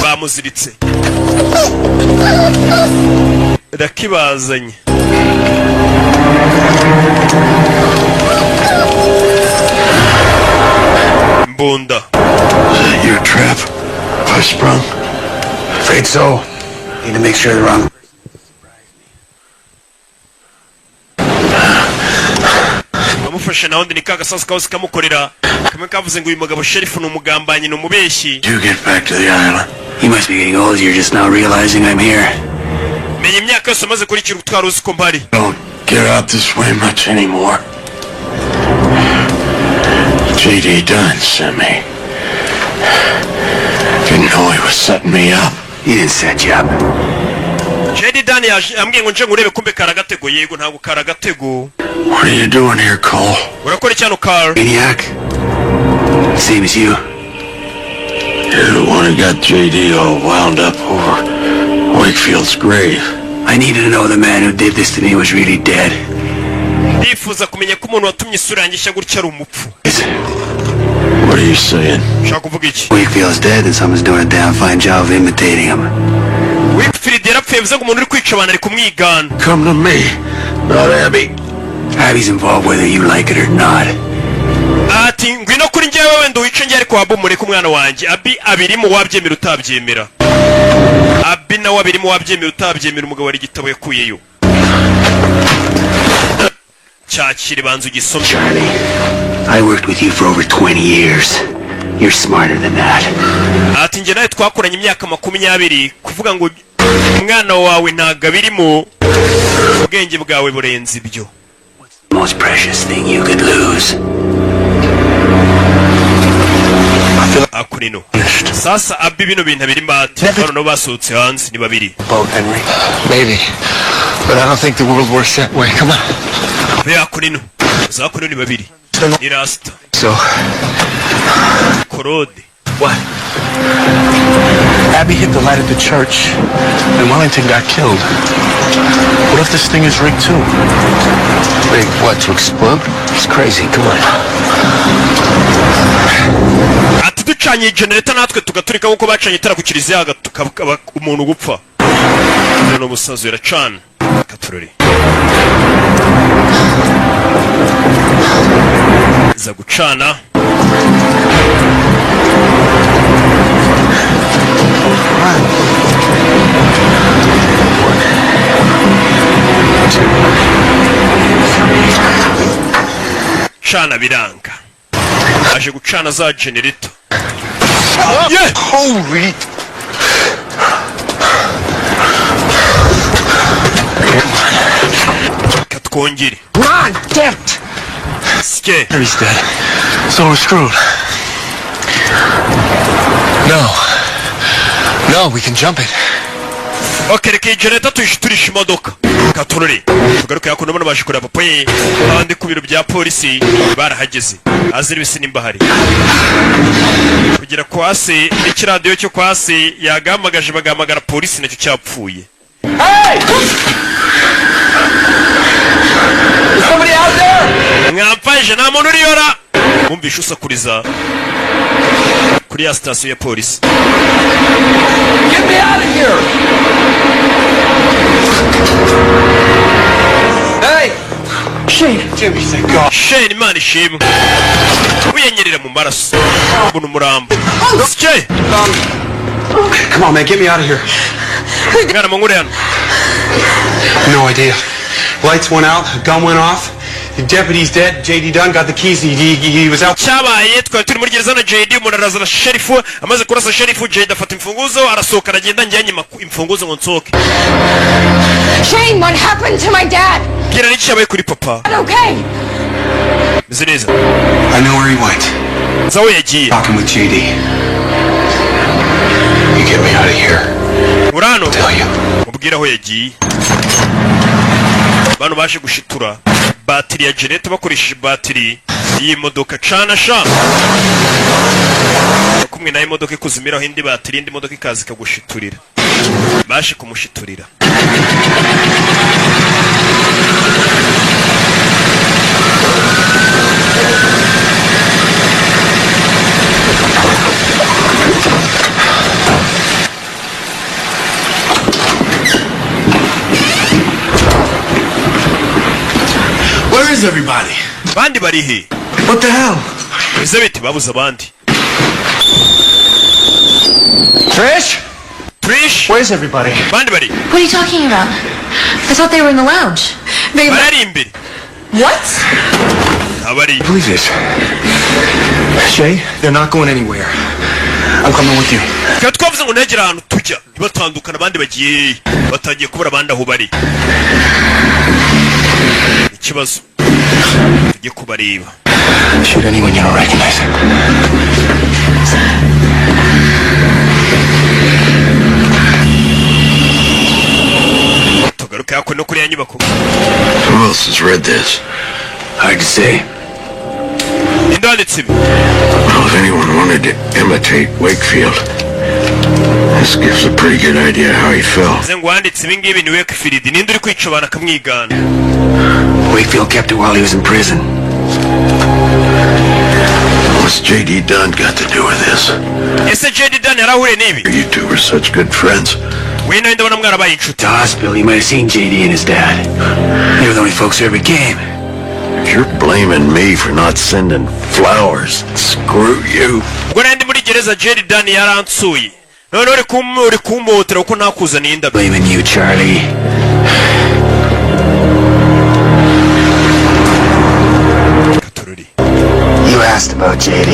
Bamuziritse. Rakibazanye. Mbunda. You're a trap. I sprung. Afraid so. Need to make sure they're on. Bamufashe naho ndi nikagasasu kose kamukorera. Kamwe kavuze ngo uyu mugabo sheriff ni umugambanyi n'umubeshyi. You get back to the island. You must be getting old. You're just now realizing I'm here. Menya imyaka yose amaze kuri kiri utwara uzi ko mbari. get out this way much anymore. J.D. Dunn sent me. Didn't know he was setting me up. He didn't set you up. J.D. Dunn ambwiye ngo nje ngurebe kumbe karagatego. Yego ntabwo karagatego. What are you doing here, Cole? Urakora cyane Carl. Maniac. Same as you. You're the one who got J.D. all wound up over Wakefield's grave. I needed to know the man who did this to me was really dead. Ndifuza kumenya ko umuntu watumye isura yanjye ishya gutya ari umupfu. What are you saying? Ushaka kuvuga iki? Wakefield's dead and someone's doing a damn fine job of imitating him. Wakefield yarapfuye bivuze ngo umuntu uri kwica abantu ari kumwigana. Come to me, not Abby. Abby's involved whether you like it or not. Ati ngwino kuri njyewe wenda wice njye ariko wabumureka umwana wanjye. Abi abirimo wabyemera utabyemera. Abi nawe abirimo wabyemera utabyemera umugabo wari igitabo yakuyeyo. Cyakire banzu gisomye. Charlie, I worked with you for over 20 years. You're smarter than that. Ati njye nawe twakoranye imyaka 20 kuvuga ngo umwana wawe ntago abirimo ubwenge bwawe burenze ibyo. The most precious thing you could lose. Akurino. Sasa Abi bino bintu abiri mbati. Bano no basohotse hanze ni babiri. Boat, Henry. Maybe. But I don't think the world works that way. Come on. Be akurino. Zakurino ni babiri. Ni Rasta. So. Korode. What? Abby hit the light at the church, and Wellington got killed. What if this thing is rigged too? Rigged what, to explode? It's crazy, come on. Ati ducanye generator natwe tugaturika nkuko bacanye itara ku kiliziya tukaba umuntu gupfa. None musazo yaracana. Katurori. Za gucana. Chana biranga. Aje gucana za generator. Yeah! Holy! Katwongere. Run! Damn it! Ske. He's dead. So we're screwed. No, we can jump it. Okay, reka generator tuyishiturisha imodoka. Katurori. Tugaruka yakuno bano bashikura papa ye. Abandi ku biro bya polisi barahageze. Aziri bisi nimba hari. Kugira kwase n'ikiradiyo cyo kwase yagamagaje bagamagara polisi nacyo cyapfuye. Hey! Is somebody out there? Mwampaje nta muntu uriyora. Bumvisha usakuriza kuri ya station ya polisi. Get me out of here! Hey! Shane! Jimmy, thank God. Shane, Imana ishimwe. Uyenyerera mu maraso. Mbona umurambo. Shane! Come on, man, get me out of here. Mwana mungure hano. No idea. Lights went out, a gun went off. The deputy's dead. J.D. Dunn got the keys. He was out. Cyabaye twari turi muri gereza na JD umuntu araza na sherifu amaze kurasa sherifu JD afata imfunguzo arasohoka aragenda njyanye imfunguzo ngo nsohoke. Shane, what happened to my dad? Kira ni cyabaye kuri papa. Okay. Meze neza. I know where he went. Zawe yagiye. Talking with J.D. You get me out of here. Urano. Tell you. Mubwira aho yagiye. Bano baje gushitura batiri ya generator bakoresheje batiri iyi modoka cana sha. Kumwe na imodoka ikuzimiraho indi batiri indi modoka ikazi kagushiturira. Baje kumushiturira. Where is everybody? Bandi bari he? What the hell? Bizabiti babuza bandi. Trish? Trish? Where's everybody? Bandi bari. What are you talking about? I thought they were in the lounge. Bari imbere. What? Abari. Believe this. Shay, they're not going anywhere. I'm coming with you. Ka twavuze ngo nagera ahantu tujya. Batandukana bandi bagiye batangiye kubura bandi aho bari. ikibazo tujye kubareba. Shoot anyone you don't recognize. Tugaruke hakuno kuri ya nyubako. Who else has read this? Hard to say. Indanditse ibi. Well, if anyone wanted to imitate Wakefield, this gives a pretty good idea how he felt. Zengo wanditse ibi ngibi ni Wakefield, ninde uri kwica abantu akamwigana. Wakefield kept it while he was in prison. What's J.D. Dunn got to do with this? Ese J.D. Dunn yarahure n'ibi? You two were such good friends. We nawe ndabona mwarabaye inshuti. To hospital, he might have seen J.D. and his dad. They were the only folks who ever came. If you're blaming me for not sending flowers, screw you. Ubwo nandi muri gereza J.D. Dunn yaransuye. None uri kumotera uko nakuzaniye indabyo. Blaming you, Charlie. You asked about J.D.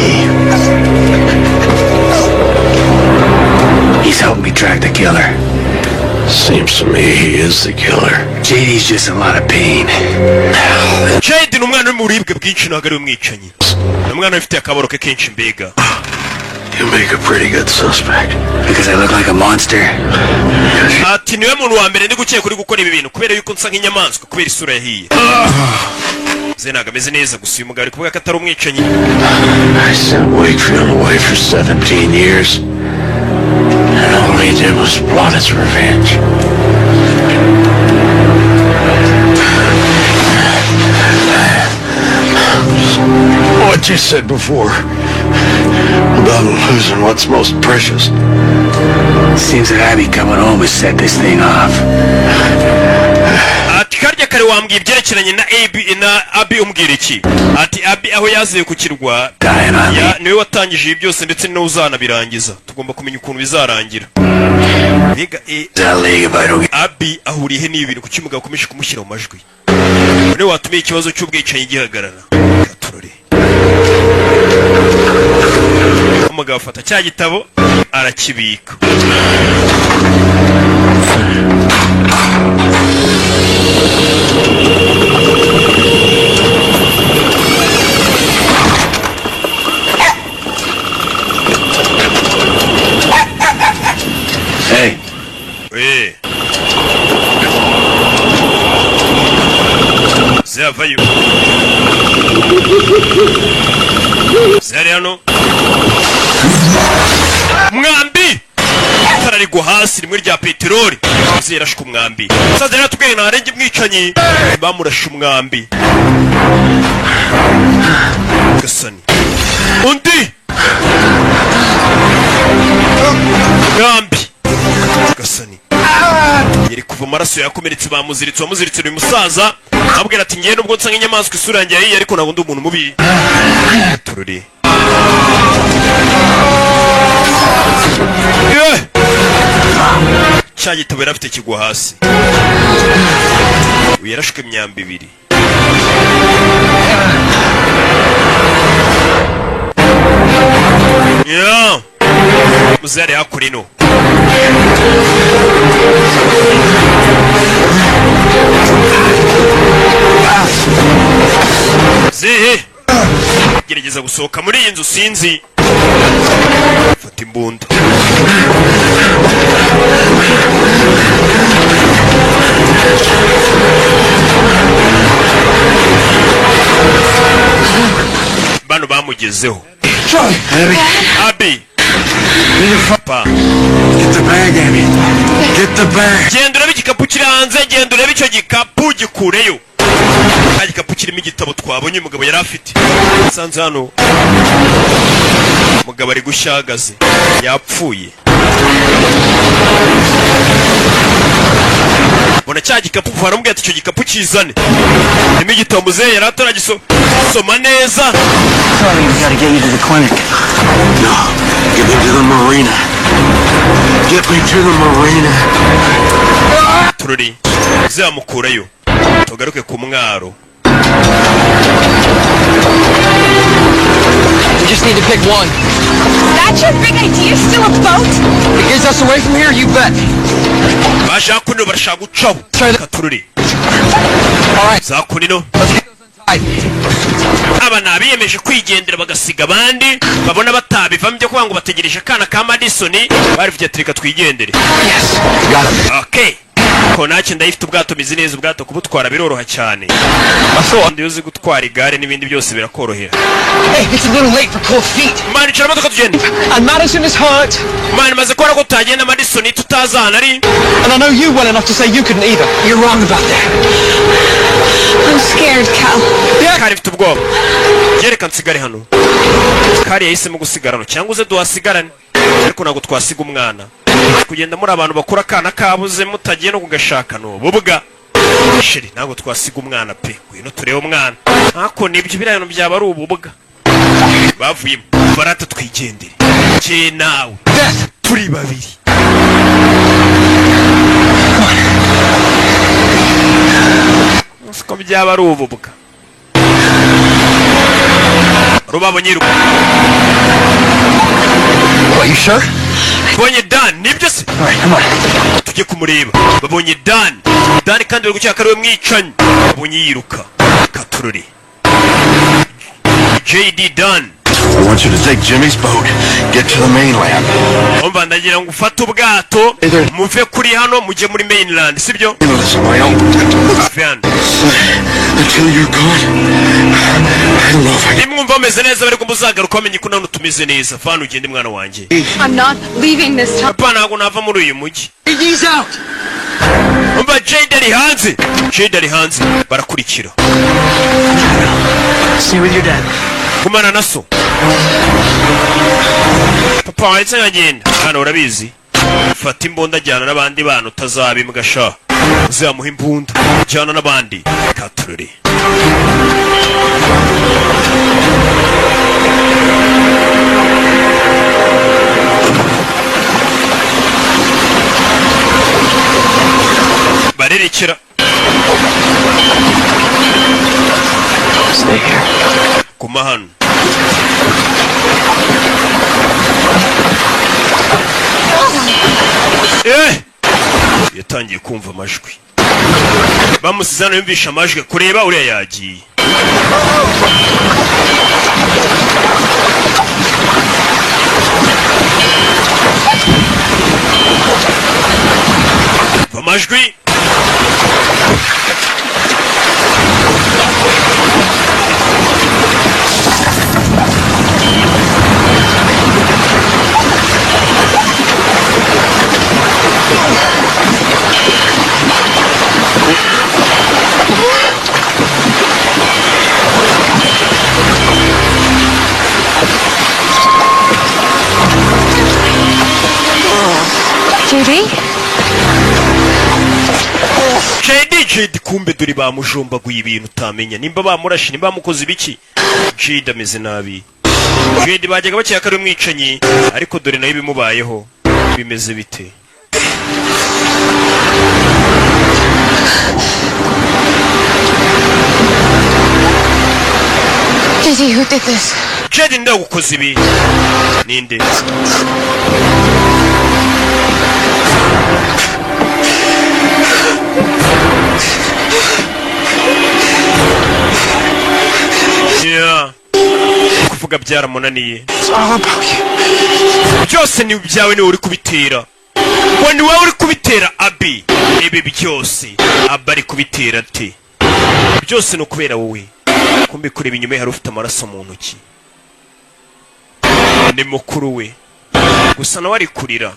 He's helped me track the killer. Seems to me he is the killer. J.D.'s just in a lot of pain. J.D. ni umwana uri mu buribwe bwinshi ntabwo ari umwicanyi. Ni umwana ufite akabaro ke kenshi mbega. You make a pretty good suspect. Because I look like a monster. Ati niwe muntu wa mbere ndi gukeka uri gukora ibi bintu kubera yuko nsa nk'inyamaswa kubera isura yahiye. Zenaga ameze neza gusa uyu mugabo ari kuvuga ko atari umwicanyi. I sent Wakefield away for 17 years. And all he did was plot his revenge. What you said before about losing what's most precious. Seems that Abby coming home has set this thing off. Ati karya kare wambwiye ibyerekeranye na Abby umbwira iki? Ati Abby aho yaziye ku kirwa niwe watangije ibi byose ndetse nawe uzanabirangiza. Tugomba kumenya ukuntu bizarangira. Mbega Abby ahuriye n'ibi bintu kuki umugabo akomeje kumushyira mu majwi. None watumiye ikibazo cy'ubwicanyi gihagarara. Katurore. Umugabo afata cya gitabo arakibika. Hey. Hey. Zavayo. Zari hano. Mwambi. Tarari go hasi rimwe rya peteroli. Zirashika umwambi. Saza rero tubwire na arenge mwicanyi. Bamurasha umwambi. Gasani. Undi. Mwambi. Gasani. Yeri kuva amaraso yakomeretse bamuziritse wamuziritse uyu musaza. Abwira ati ngiye nubwo nsanga inyamaswa isura yanjye yari ariko ntabwo ndi umuntu mubi. Tururi. Cya gitabo yari afite kigwa hasi. Yarashwe imyambi ibiri. Yeah. Muzari hakurino. Zehe. Gerageza gusohoka muri iyi nzu sinzi. Fata imbunda. Bano bamugezeho. Abby. Papa. Get the bag, Abby. Get the bag. Genda urebe igikapu kiri hanze, genda urebe icyo gikapu gikureyo. Nta gikapu kirimo igitabo twabonye umugabo yari afite. Sanze hano. Umugabo ari gushyagaze. Yapfuye. Bona cya gikapu varamubwira ati icyo gikapu kizane. Nimo igitabo muzehe yari ataragisoma neza. Sorry, we gotta get you to the clinic. No, get me to the marina. Get me to the marina. Tururi. Zamukurayo. Tugaruke ku mwaro. We just need to pick one. That's your big idea? Still a boat? It gets us away from here, you bet. Bashaka kuno barashaka gucaho. Tururi. za kunino aba nabiyemeje kwigendera bagasiga abandi babona batabivamo byo kuvuga ngo bategereje akana ka Madison barivuye ati reka twigendere. Okay, ko nacyo ndayifite ubwato mizi neza, ubwato kubutwara biroroha cyane. Ndi uzi gutwara igare n'ibindi byose birakorohera. Hey, it's a little late for cold feet. Man, icara modoka tugende. And Madison is hurt. Man, maze kubona ko tutagenda Madison tutazana ari. And I know you well enough to say you couldn't either. You're wrong about that. I'm scared, Cal. Kari mfite ubwoba. Yereka nsigare hano. Kari yahisemo gusigarana cyangwa uze duhasigarane. Ariko ntabwo twasiga umwana. Kugenda muri abantu bakura akana kabuze mutagiye no kugashaka no bubwa. Sheri ntabwo twasiga umwana pe. Ngwino turebe umwana. Ako nibyo birayano byaba ari ububwa. Bavuyemo barata twigendere. Je nawe. Turi babiri. Siko byaba ari ububwa. Rubabonyiruka. Are you sure? Bonye Dan, nibyo se? Alright, come on. Tujye kumureba. Babonye Dan. Dan kandi bari gucyaka ariwe mwicanyi. Babonye yiruka. Katururi. JD Dan. I want you to take Jimmy's boat, get to the mainland. Omba ndagira ngo ufate ubwato, muve kuri hano mujye muri mainland, sibyo? Until you're gone, I don't know if I can. Nimwumva meze neza bari kumuzagaruka bamenye ko none tumize neza. Fana ugende mwana wanje. I'm not leaving this time. Papa ntabwo nava muri uyu mujyi. He's out. Omba JD ari hanze. JD ari hanze barakurikira. Stay with your dad. Kumana naso. Papa wahise nkagenda. Hano urabizi. Fata imbunda ajyana n'abandi bantu utazabimbwa sha. Uzamuha imbunda ajyana n'abandi. Katururi. Barerekera. Stay here. Guma hano. Yatangiye kumva amajwi. Bamusizana yumvisha amajwi kureba uriya yagiye. Amajwi. JD kumbe duri bamujombaguye ibintu utamenya nimba bamurashe nimba bamukoze ibiki. JD ameze nabi. JD bajyaga bakeka ari umwicanyi ariko dore nayo bimubayeho bimeze bite. JD, who did this? JD ndagukoze ibi. Ninde? Kuvuga byaramunaniye. Byose ni byawe niwe uri kubitera. Ngo ni wowe uri kubitera Abi. Ibi byose Abi ari kubitera ate? Byose no kubera wowe. Kumbe kureba inyuma hari ufite amaraso mu ntoki. Ni mukuru we. Gusa nawe ari kurira.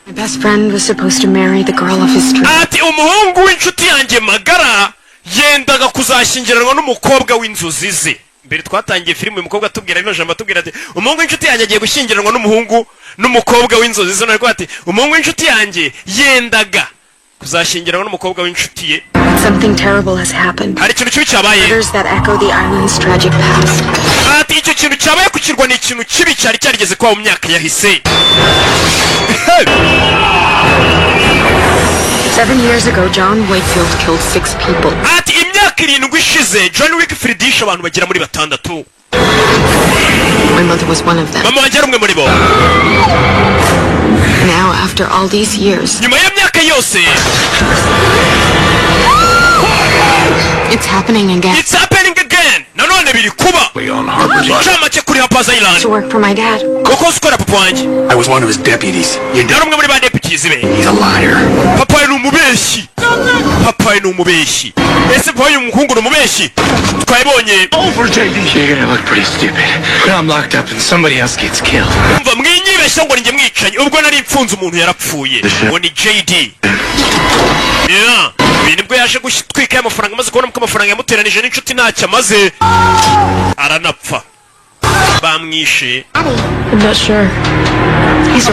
My best friend was supposed to marry the girl of his dreams. Ati umuhungu w'inshuti yanjye magara yendaga kuzashyingiranwa n'umukobwa w'inzozi ze. Mbere twatangiye filime uyu mukobwa atubwira ino jambo atubwira ati umuhungu w'inshuti yanjye agiye gushyingiranwa n'umukobwa w'inzozi ze. Nariko ati umuhungu w'inshuti yanjye yendaga kuzashyingiranwa n'umukobwa w'inshuti ye. Something terrible has happened. Hari ikintu kibi cyabaye. Murders that echo the island's tragic past. Ati icyo kintu cyabaye ku kirwa ni ikintu kibi cyari cyarigeze kwa mu myaka yahise. 7 years ago, John Wakefield killed 6 people. Ati imyaka 7 ishize John Wakefield yishe abantu bagera muri 6. My mother was one of them. Mama wanjye ari umwe muri bo. Now, after all these years, nyuma y'imyaka yose It's happening again. It's happening again. Nanone biri kuba. We on Harper's Island. Chamake kuri Harper's Island. To work for my dad. Koko skora papa wanjye. I was one of his deputies. Your dad. Yari umwe muri ba deputies be. He's a liar. Papa ni umubeshyi. Papa ni umubeshyi. Ese papa uyu muhungu ni umubeshyi. Twabonye. Over, JD. You're gonna look pretty stupid. When I'm locked up and somebody else gets killed. Umva mwinyibeshya ngo ninjye mwicanye. Ubwo nari mfunze umuntu yarapfuye. Ngo ni JD. Yeah. Nibwo yaje gutwika amafaranga maze kubona ko amafaranga yamuteranije n'inshuti ntacyo amaze aranapfa bamwishe. I'm not sure.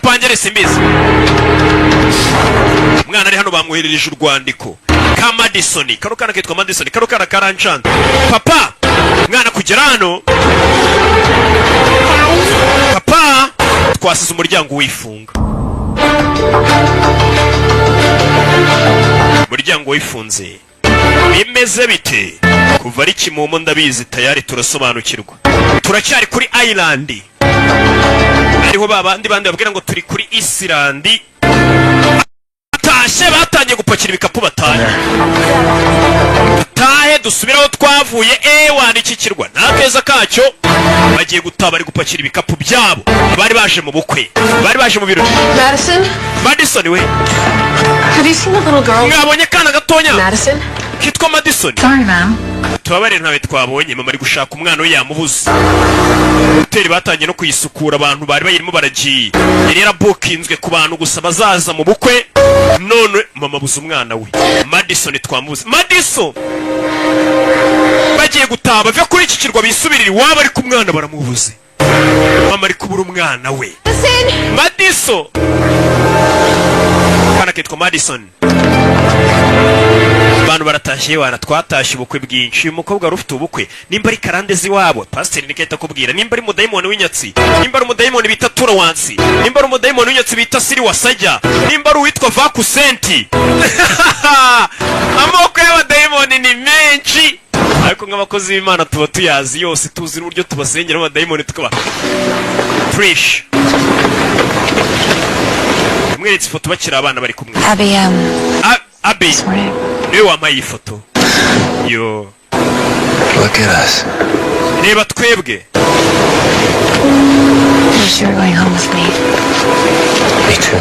Pangere simbizi. Mwana ari hano bamwoherereje urwandiko ka Madison. Kano kana kitwa Madison. Kano kana karanchanda. Papa mwana kugera hano. Papa twasize umuryango wifunga. Umuryango wifunze. Bimeze bite? Kuva ari kimomo ndabizi tayari turasobanukirwa. Turacyari kuri Island. Ariho babandi babwira ngo turi kuri Island. Atashe batangiye gupakira ibikapu bataye. Tahe dusubiraho twavuye wandikikirwa. Nakeza kacyo bagiye gutaba ari gupakira ibikapu byabo. Bari baje mu bukwe. Bari baje mu birori. Madison we. Have you seen the little girl? Mwabonye kana gatonya. Madison? Kitwa Madison. Sorry, ma'am. Tubabare ntawe twabonye mama ari gushaka umwana we yamubuze. Hoteli batangiye no kuyisukura abantu bari bayirimo baragiye. Yari yarabukinzwe ku bantu gusa bazaza mu bukwe. None mama buze umwana we. Madison twamubuze. Madison. Bagiye gutaba bava kuri iki kirwa bisubirira iwabo ari ku mwana baramubuze. Mama ari kubura umwana we. Madison. Kana kitwa Madison. Abantu baratashye wana twatashye ubukwe bwinshi. Umukobwa rufite ubukwe nimba ari karandezi wabo pastor niketa kubwira nimba ari mudayimoni w'inyatsi nimba ari umudayimoni bita Turawansi nimba ari umudayimoni w'inyatsi bita Siri Wasajya nimba ari uwitwa Vakusenti. Amoko y'abadayimoni ni menshi ariko nk'abakozi b'Imana tuba tuyazi yose tuzi n'uburyo tubasengera abadayimoni tukaba fresh. Mweretse ifoto bakira abana bari kumwe. Abby. Niwe wampaye iyi foto. Yo. Look at us. Reba twebwe. You're sure going home with me? Me too.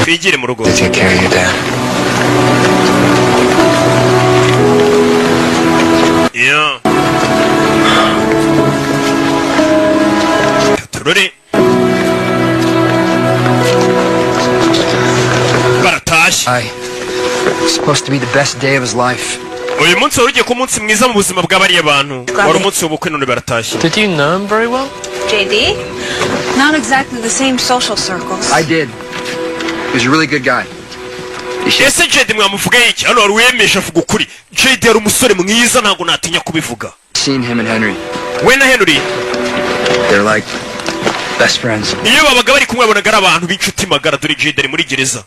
Twigire mu rugo. To take care of your dad. Yeah. Turore. It's supposed to be the best day of his life. Uyu munsi warugiye ku munsi mwiza mu buzima bw'abariye bantu. Wari umunsi w'ubukwe none baratashye. Did you know him very well? JD? Not exactly the same social circles. I did. He was a really good guy. Ese JD mwamuvuga iki? Hano wari wemesha avuga ukuri. JD yari umusore mwiza ntago natinya kubivuga. Seen him and Henry. We na Henry. They're like best friends. Iyo babaga bari kumwe bonaga ari abantu b'inshuti magara dore JD ari muri gereza.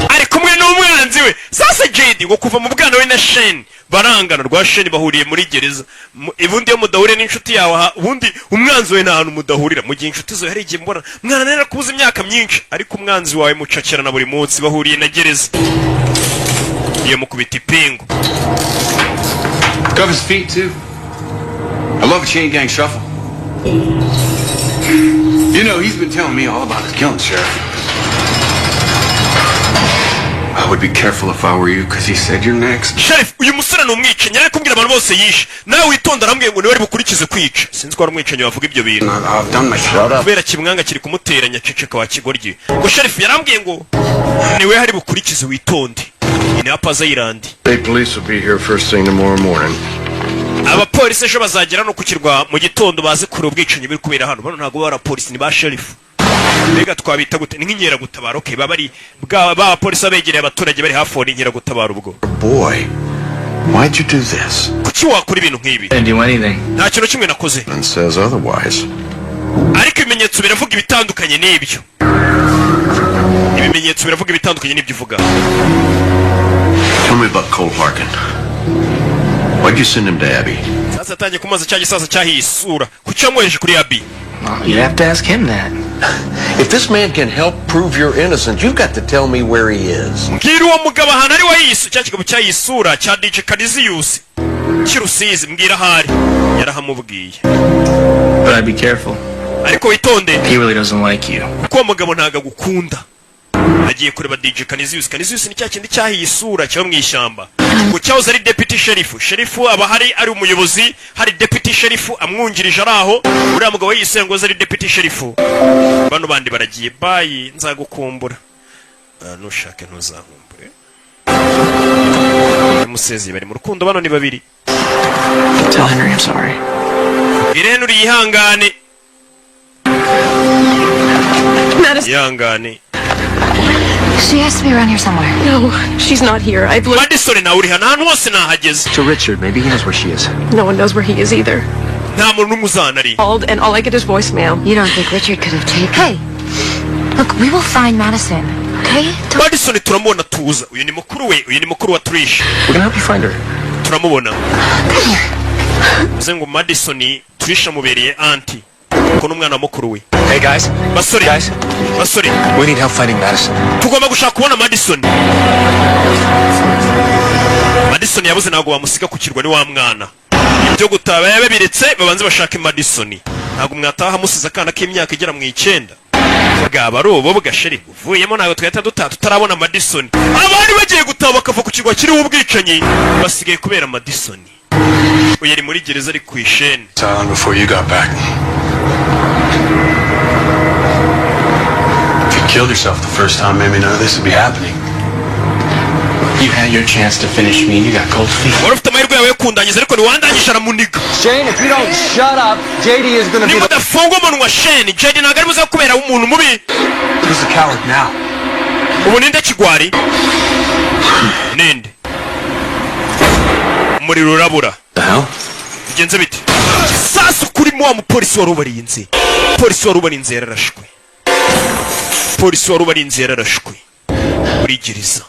Ari kumwe n'umwanzi we. Sasa JD ngo kuva mu bwana we na Shane barangana rwa Shane bahuriye muri gereza. Ibundi yo mudahure n'inshuti yawe ubundi umwanzi we nta hantu mudahurira mu gihe inshuti zo yarigiye mbona mwana nera kubuza imyaka myinshi ariko umwanzi wawe mucakira na buri munsi bahuriye na gereza. Iyo mukubita ipingu. Cover his feet too. I love a chain gang shuffle. You know, he's been telling me all about his killing, Sheriff. I would be careful if I were you, because he said you're next. Sheriff, uyu musore ni umwicanyi ari kumbwira abantu bose yishe. Nawe witonda arambwiye ngo niwe bukurikize kwica. Sinzi ko ari umwicanyi wavuga ibyo bintu. I've done my shot. Kubera kimwanga kiri kumuteranya ceceka wa kigoryi. Ngo Sheriff yarambwiye ngo niwe hari bukurikize witonde. Ni Harper's Island. The police will be here first thing tomorrow morning. Abapolisi ejo bazagera no kukirwa mu gitondo baze kure ubwicanyi biri kubera hano. Bano ntago bara polisi ni ba Sheriff. Mbega twabita gute ni nk'inkera gutabara. Okay babari ba polisi abegereye abaturage bari hafi ni nkera gutabara ubwo. Boy, why'd you do this? Kuki wakora ibintu nk'ibi? Didn't do anything. Nta kintu kimwe nakoze. And says otherwise. Ariko ibimenyetso biravuga ibitandukanye n'ibyo. Ibimenyetso biravuga ibitandukanye n'ibyo uvuga. Tell me about Cole Harkin. Why'd you send him to Abby? Sasa tanje kumaza cyaje sasa cyahisura. Kuki yamweje kuri Abby? Well, you'd have to ask him that. If this man can help prove you're innocent, you've got to tell me where he is. mbwira uwo mugabo ahantu ari wayisu cya kigabo cyayisura cya DJ Canisius cy'Urusizi mbwira ahari yarahamubwiye. But I'd be careful. Ariko witonde. He really doesn't like you. Kuko mugabo ntaga gukunda. Agiye kureba DJ Canisius. Canisius ni cya kindi cyahiyisura cyo mwishyamba. Ngo cyahoze ari deputy sheriff. Sheriff aba hari ari umuyobozi, hari deputy sheriff amwungirije araho. Uriya mugabo yise ngo ari deputy sheriff. Bano bandi baragiye bayi nzagukumbura. Nushake ntuzakumbure. Musezi bari mu rukundo bano ni babiri. Tell Henry I'm sorry. Irene uri yihangane. Yihangane. She has to be around here somewhere. No, she's not here. I've looked. Madison na uri hana ahantu hose nahageze. To Richard, maybe he knows where she is. No one knows where he is either. Nta muntu n'umuzana ari. Called and all I get is voicemail. You don't think Richard could have taken... Hey, look, we will find Madison, okay? Madison turamubona tuza. Uyu ni mukuru we, uyu ni mukuru wa Trish. We're gonna help you find her. Turamubona. Come here. Zengo Madison Trish amubereye auntie. Ko n'umwana mukuru we. Hey guys. Basore. Guys. Basore. We need help finding Madison. Tugomba gushaka kubona Madison. Madison yabuze ntago bamusiga ku kirwa ni wa mwana. Ibyo gutaba yabebiretse babanze bashaka Madison. Ntago mwataha musiza kana k'imyaka igera mu 9. Bagaba robo bugasheri uvuyemo ntago twahita dutatu tarabona Madison. Abandi bagiye gutaba bakava ku kirwa kiri ubwicanyi basigaye kubera Madison. Uyeri muri gereza ari ku ishene. Silent before you got back. If you killed yourself the first time, maybe none of this would be happening. You had your chance to finish me and you got cold feet. Warufite amahirwe yawe yo kundangiza ariko niwandangisha aramuniga. Shane, if you don't shut up, JD is gonna be... Niba udafunga umunwa Shane, JD ntabwo ari buze kubera umuntu mubi. Who's the coward now? Ubu ninde kigwari? Ninde? Umuriro urabura. The hell? Bigenze bite? Sasa kuri wa mupolisi warubarinze. Polisi warubarinze yararashwe. Polisi warubarinze yararashwe. Muri gereza.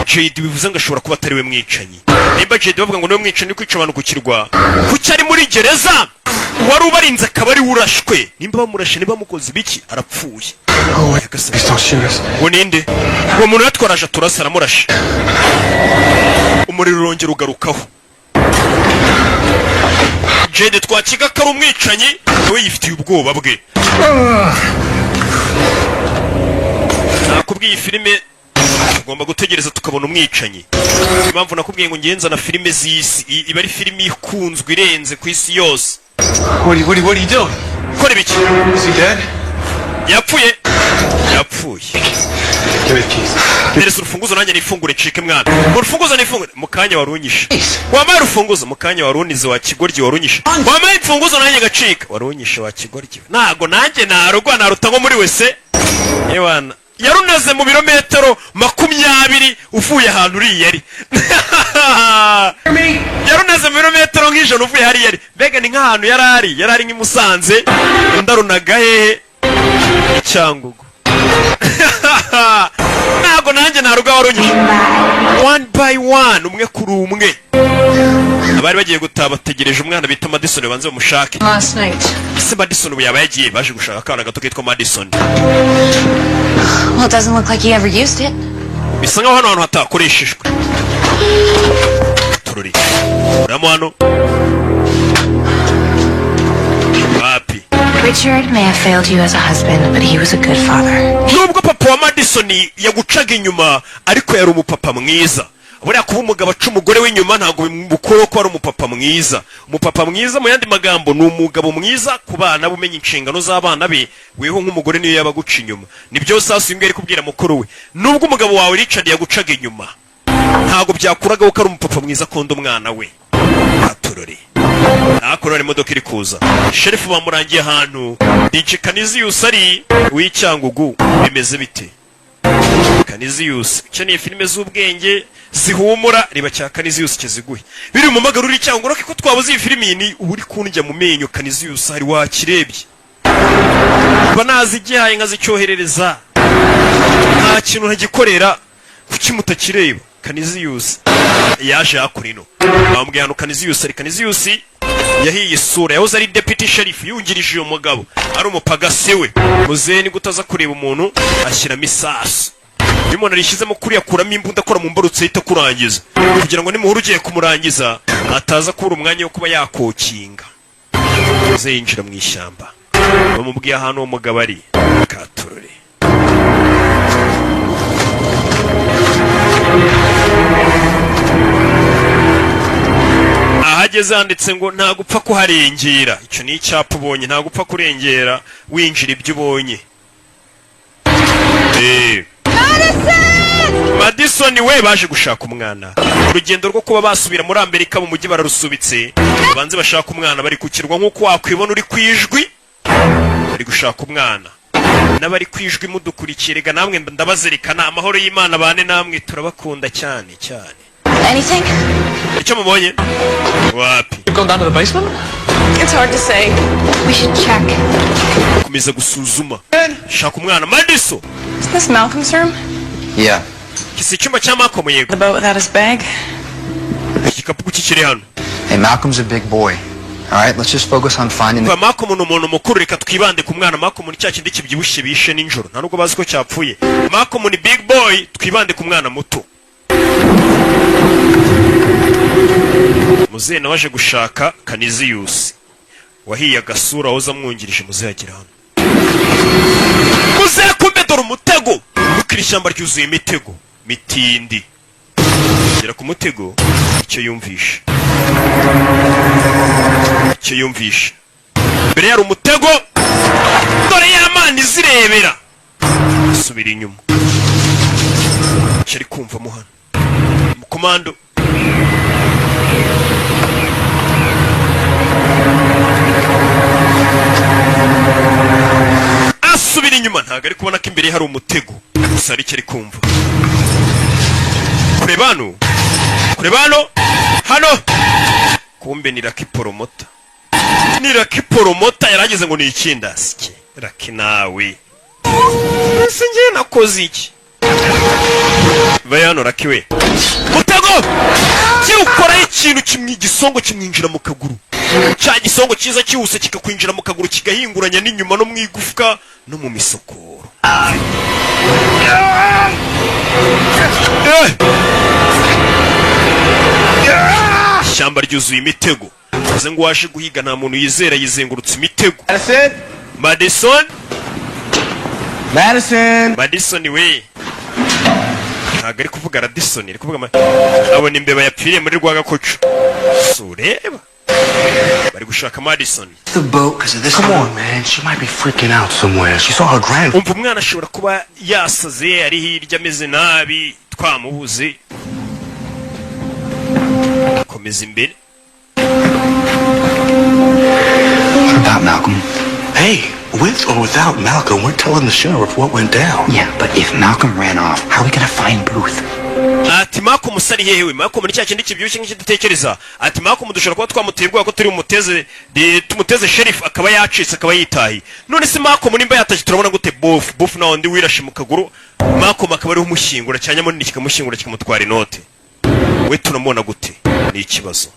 JD bivuze ngo ashobora kuba atari we mwicanyi. Niba JD bavuga ngo niwe mwicanyi kwica abantu ku kirwa. Kuki ari muri gereza? Warubarinze akaba ari urashwe. Nimba bamurashe niba mukoze biki arapfuye. Please don't shoot us. Ngo ninde? Uwo muntu yatwaraje turasa aramurashe. Umuriro urongera ugarukaho. JD twakiga ko ari umwicanyi nawe yifitiye ubwoba bwe. Nakubwiye filime tugomba gutegereza tukabona umwicanyi. Impamvu nakubwiye ngo ngenza na filime z'isi iba ari filime ikunzwe irenze ku isi yose. What are you doing? Kora ibiki? Is he dead? Yapfuye. Yapfuye. Give me the keys. Nereza urufunguzo nanjye nifungure cike mwana. Urufunguzo nifungure mukanya warunyisha. Wamaye urufunguzo mukanya warunize wa kigoryi warunyisha. Wamaye imfunguzo nanjye gacika warunyisha wa kigoryi. Nago nanjye narugwa naruta ngo muri wese. Yewana. Yarunaze mu birometero 20 uvuye ahantu uri yari. Yarunaze mu birometero nk'ijana uvuye hari yari. Bega ni nk'ahantu yarari nk'imusanze. Ndarunaga hehe? Icyangugu. Nago nanjye naruga warunyisha. One by one umwe kuri umwe. Abari bagiye gutaba bategereje umwana bita Madison banze bamushake. Last night. Se Madison ubu yaba yagiye baje gushaka akana gato kitwa Madison. Well, it doesn't look like he ever used it. Bisa nkaho hano hantu hatakoreshejwe. Tururi. Uramo hano. Papi. Richard may have failed you as a husband, but he was a good father. Nubwo papa wa Madison yagucaga inyuma ariko yari umupapa mwiza. Buriya kuba umugabo aca umugore w'inyuma ntabwo bimukoro ko ari umupapa mwiza. Umupapa mwiza mu yandi magambo ni umugabo mwiza ku bana bumenya inshingano z'abana be, weho nk'umugore niyo yaba guca inyuma. Nibyo sasa imbere kubwira mukuru we. Nubwo umugabo wawe Richard yagucaga inyuma, ntabwo byakuraga ko ari umupapa mwiza konda umwana we. Aturore. Nakorora imodoka iri kuza. Sheriff bamurangiye ahantu. DJ Canisius ari w'Icyangugu bimeze bite? Canisius cyane filime z'ubwenge zihumura riba cya Canisius kiziguye. Biri mu magaruri Icyangugu ko twabuze iyi filime ni uri kunjya mu menyo Canisius hari wakirebye. Banazi gihaye nkazicyoherereza. Nta kintu ntagikorera kuki mutakireba. Canisius yaje akurino. Bambwiye hano Canisius ari Canisius yahiye isura. Yahoze ari deputy sheriff yungirije uyu mugabo, ari umupagasi we. Muzehe ni gutaza kureba umuntu ashyiramo isasu. Iyo umuntu arishyizemo kuri akuramo imbunda akora mu mbarutse ahita kurangiza, kugira ngo nimuhuru ugiye kumurangiza ataza kubura umwanya wo kuba yakokinga. Muzehe yinjira mu ishyamba, bamubwiye ahantu uwo mugabo ari. Katurore ahageze handitse ngo nta gupfa kuharengera. Icyo ni icyapa ubonye, nta gupfa kurengera winjira ibyo ubonye. Madison we baje gushaka umwana. Urugendo rwo kuba basubira muri Amerika mu mujyi bararusubitse. Banze bashaka umwana bari kukirwa nkuko wakwibona uri kwijwi. Bari gushaka umwana. N'abari kwijwi mudukurikiye, rega namwe ndabazirikana. Amahoro y'Imana bane namwe, turabakunda cyane cyane. Anything? Icyo mubonye? Wapi? You've gone down to the basement? It's hard to say. We should check. Kumeza gusuzuma. Shaka umwana. Madison. Is this Malcolm's room? Yeah. Kisi icyumba cya Malcolm yego. The boat without his bag? Igikapu kikiri hano. Hey, Malcolm's a big boy. All right, let's just focus on finding the... Malcolm ni umuntu mukuru, reka twibande ku mwana. Malcolm ni cya kindi kibyibushye bishe ninjoro, nta nubwo bazi ko cyapfuye. Malcolm ni big boy, twibande ku mwana muto. Muzehe nawe aje gushaka Canisius wahiye agasura aho zamwungirije. Muzehe agira hano. Muzehe kumbe dore umutego. Ukiri ishyamba ryuzuye imitego mitindi. Gera ku mutego, icyo yumvisha. Mbere yari umutego, dore y'amani zirebera. Subira inyuma. Icyo ari kumva mu hano. Komando. Asubira inyuma, ntago ari kubona ko imbere hari umutego. Gusa ari icyo ari kumva. Kurebano. Hano. Kumbe ni Lucky Poromota. Yarageze ngo ni ikindasike. Lucky nawe. Ese ngiye nakoze iki? Bayano Lucky we. Mutego! Cyukora ikintu kimwigisongo kimwinjira mu kaguru. Cya gisongo cyiza cyihuse kikakwinjira mu kaguru kigahinguranya n'inyuma no mu igufwa no mu misokoro. Ishyamba ryuzuye imitego. Aze ngo waje guhiga nta muntu yizera, yizengurutse imitego. Madison we. Ntago ari kuvuga Radisson, ari kuvuga abona imbeba yapfiriye muri Rwagakoco. Sureba. Bari gushaka Madison. The boat because of this. Come on, man. She might be freaking out somewhere. She saw her grandfather. Umva umwana ashobora kuba yasaze ari hirya ameze nabi, twamubuze. Komeza imbere. What about Malcolm? Hey, with or without Malcolm, we're telling the sheriff what went down. Yeah, but if Malcolm ran off, how are we gonna find Booth? Ati Malcolm musari hehewe. Malcolm ni cya kindi kibyushye nk'ikidatekereza. Ati Malcolm dushobora kuba twamuterwa ko turi tumuteze sheriff akaba yacitse akaba yitahi. None se Malcolm nimba yataje turabona gute Booth na undi wirashe mu kaguru. Malcolm akaba ari umushyingura cyanyamo ni kikamushyingura kikamutwara inote. We tunamubona gute? Ni ikibazo.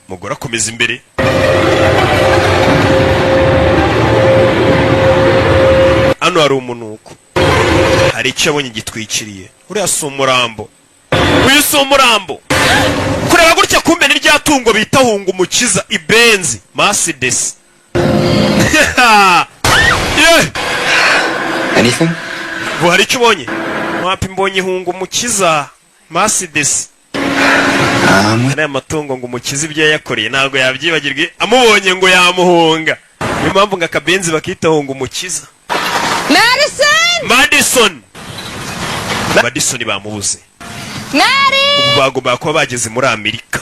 Mugora akomeza imbere. Hano hari umunuko. Hari icyo abonye gitwikiriye. Uriya si umurambo. Uyu si umurambo. Kureba gutya kumbe ni rya tungo bita hunga umukiza ibenzi Mercedes. Anything? Hari icyo ubonye? Wapi mbonye hunga umukiza Mercedes. Aya matungo ngo umukiza ibyo yayakoreye ntabwo yabyibagirwe, amubonye ngo yamuhunga. Niyo mpamvu ngo akabenzi bakita hunga umukiza. Madison bamubuze. Ubu bagomba kuba bageze muri Amerika.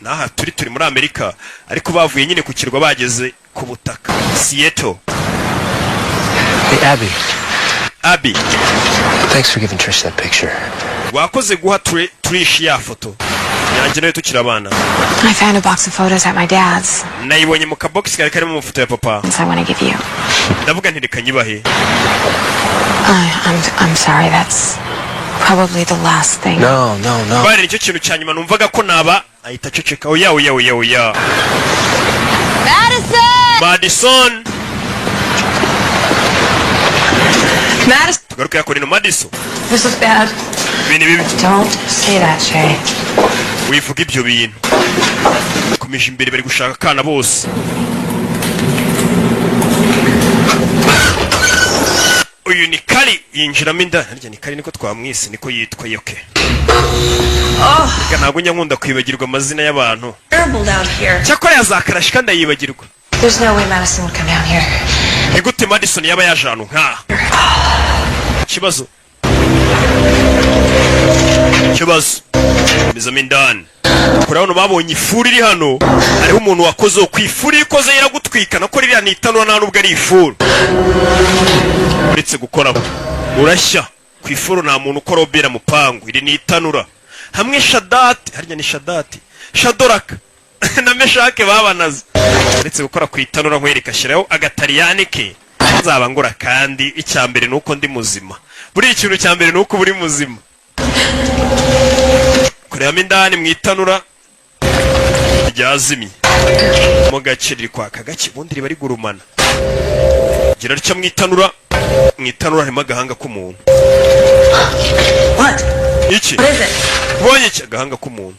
Naha turi muri Amerika, ariko bavuye nyine ku kirwa bageze ku butaka. Seattle. Hey, Abby. Thanks for giving Trish that picture. Wakoze guha Trish ya foto. Yanjye nayo tukiri abana. I found a box of photos at my dad's. Nayibonye mu kabox kari karimo amafoto ya papa. I want to give you. Ndavuga nti reka nyibahe. I'm sorry, that's Probably the last thing. No. bari nicyo kintu cya nyuma numvaga ko naba ahita aceceka. Oya. Madison. Madison, tugaruke yakora ino Madison. this is bad. Ibintu bibi. Don't say that, Shay. wivuga ibyo bintu. Komeje imbere bari gushaka akana bose. Uyu ni Kari yinjiramo indani. Harya ni Kari niko twamwise niko yitwa yoke. Ntabwo nyankunda kwibagirwa amazina y'abantu. Terrible down here. Cyakora yazakarashika ndayibagirwa. There's no way Madison would come down here. Ni gute Madison yaba yaje ahantu nkaha? Kibazo. Mizamo indani. Kuri hano babonye ifuri iri hano. Hariho umuntu wakoze ku ifuri ikoze yaragutwika nako ririya ni itanura nta nubwo ari ifuru. Uretse gukoraho. Urashya. Ku ifuru nta muntu ukora obera mupangu. Iri ni itanura. Hamwe Shadati. Harya ni Shadati. Shadoraka. Na Meshake babanaze. Uretse gukora ku itanura nkwereka shiraho agatariyane ke. Nzaba ngura kandi icyambere nuko ndi muzima. Buri ikintu cyambere nuko buri muzima. Kurema indani mu itanura ryazimye. Mu gace riri kwaka gake ubundi riba rigurumana. Gira rica mu itanura harimo agahanga k'umuntu. What? Iki? What is it? Bonye iki agahanga k'umuntu.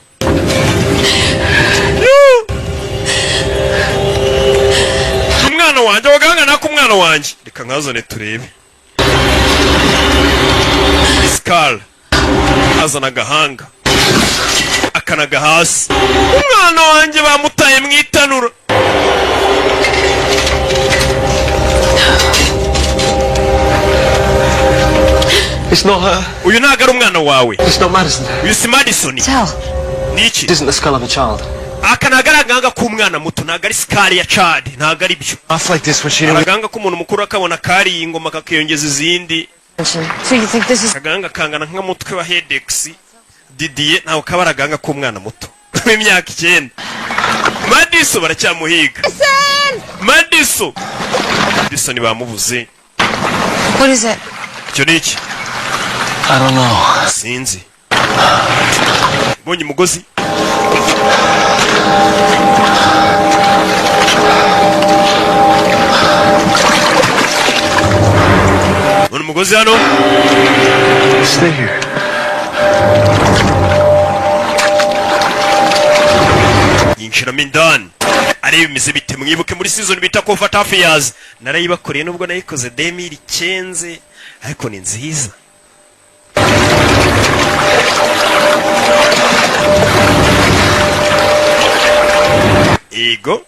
Umwana wanjye wagahanga nako umwana wanjye. Reka nkazane turebe. Iskal azana agahanga akanaga hasi. Umwana wanjye bamutaye mu itanura. It's not her. Uyu ntago ari umwana wawe. It's not Madison. Uyu si Madison. Tell. Niki? It isn't the skull of a child. Aka ntago ari agahanga k'umwana muto, ntago ari sikari ya Chad, ntago ari byo. Off like this when she didn't. Agahanga k'umuntu mukuru akabona kari ingoma kakiyongeza izindi. So you think this is... Agahanga kangana nk'umutwe wa Hedex. Didier ntago kabara agahanga k'umwana muto. W'imyaka 9. Madison baracyamuhiga. Madison bamubuze. What is it? Cyo niki? I don't know. Sinzi. Bonye umugozi. Bonye umugozi hano. Stay here. Yinjiramo indani. Areba imize bite mwibuke muri season bita Covert Affairs. Narayibakoreye nubwo nayikoze 2015 ariko ni nziza. Ego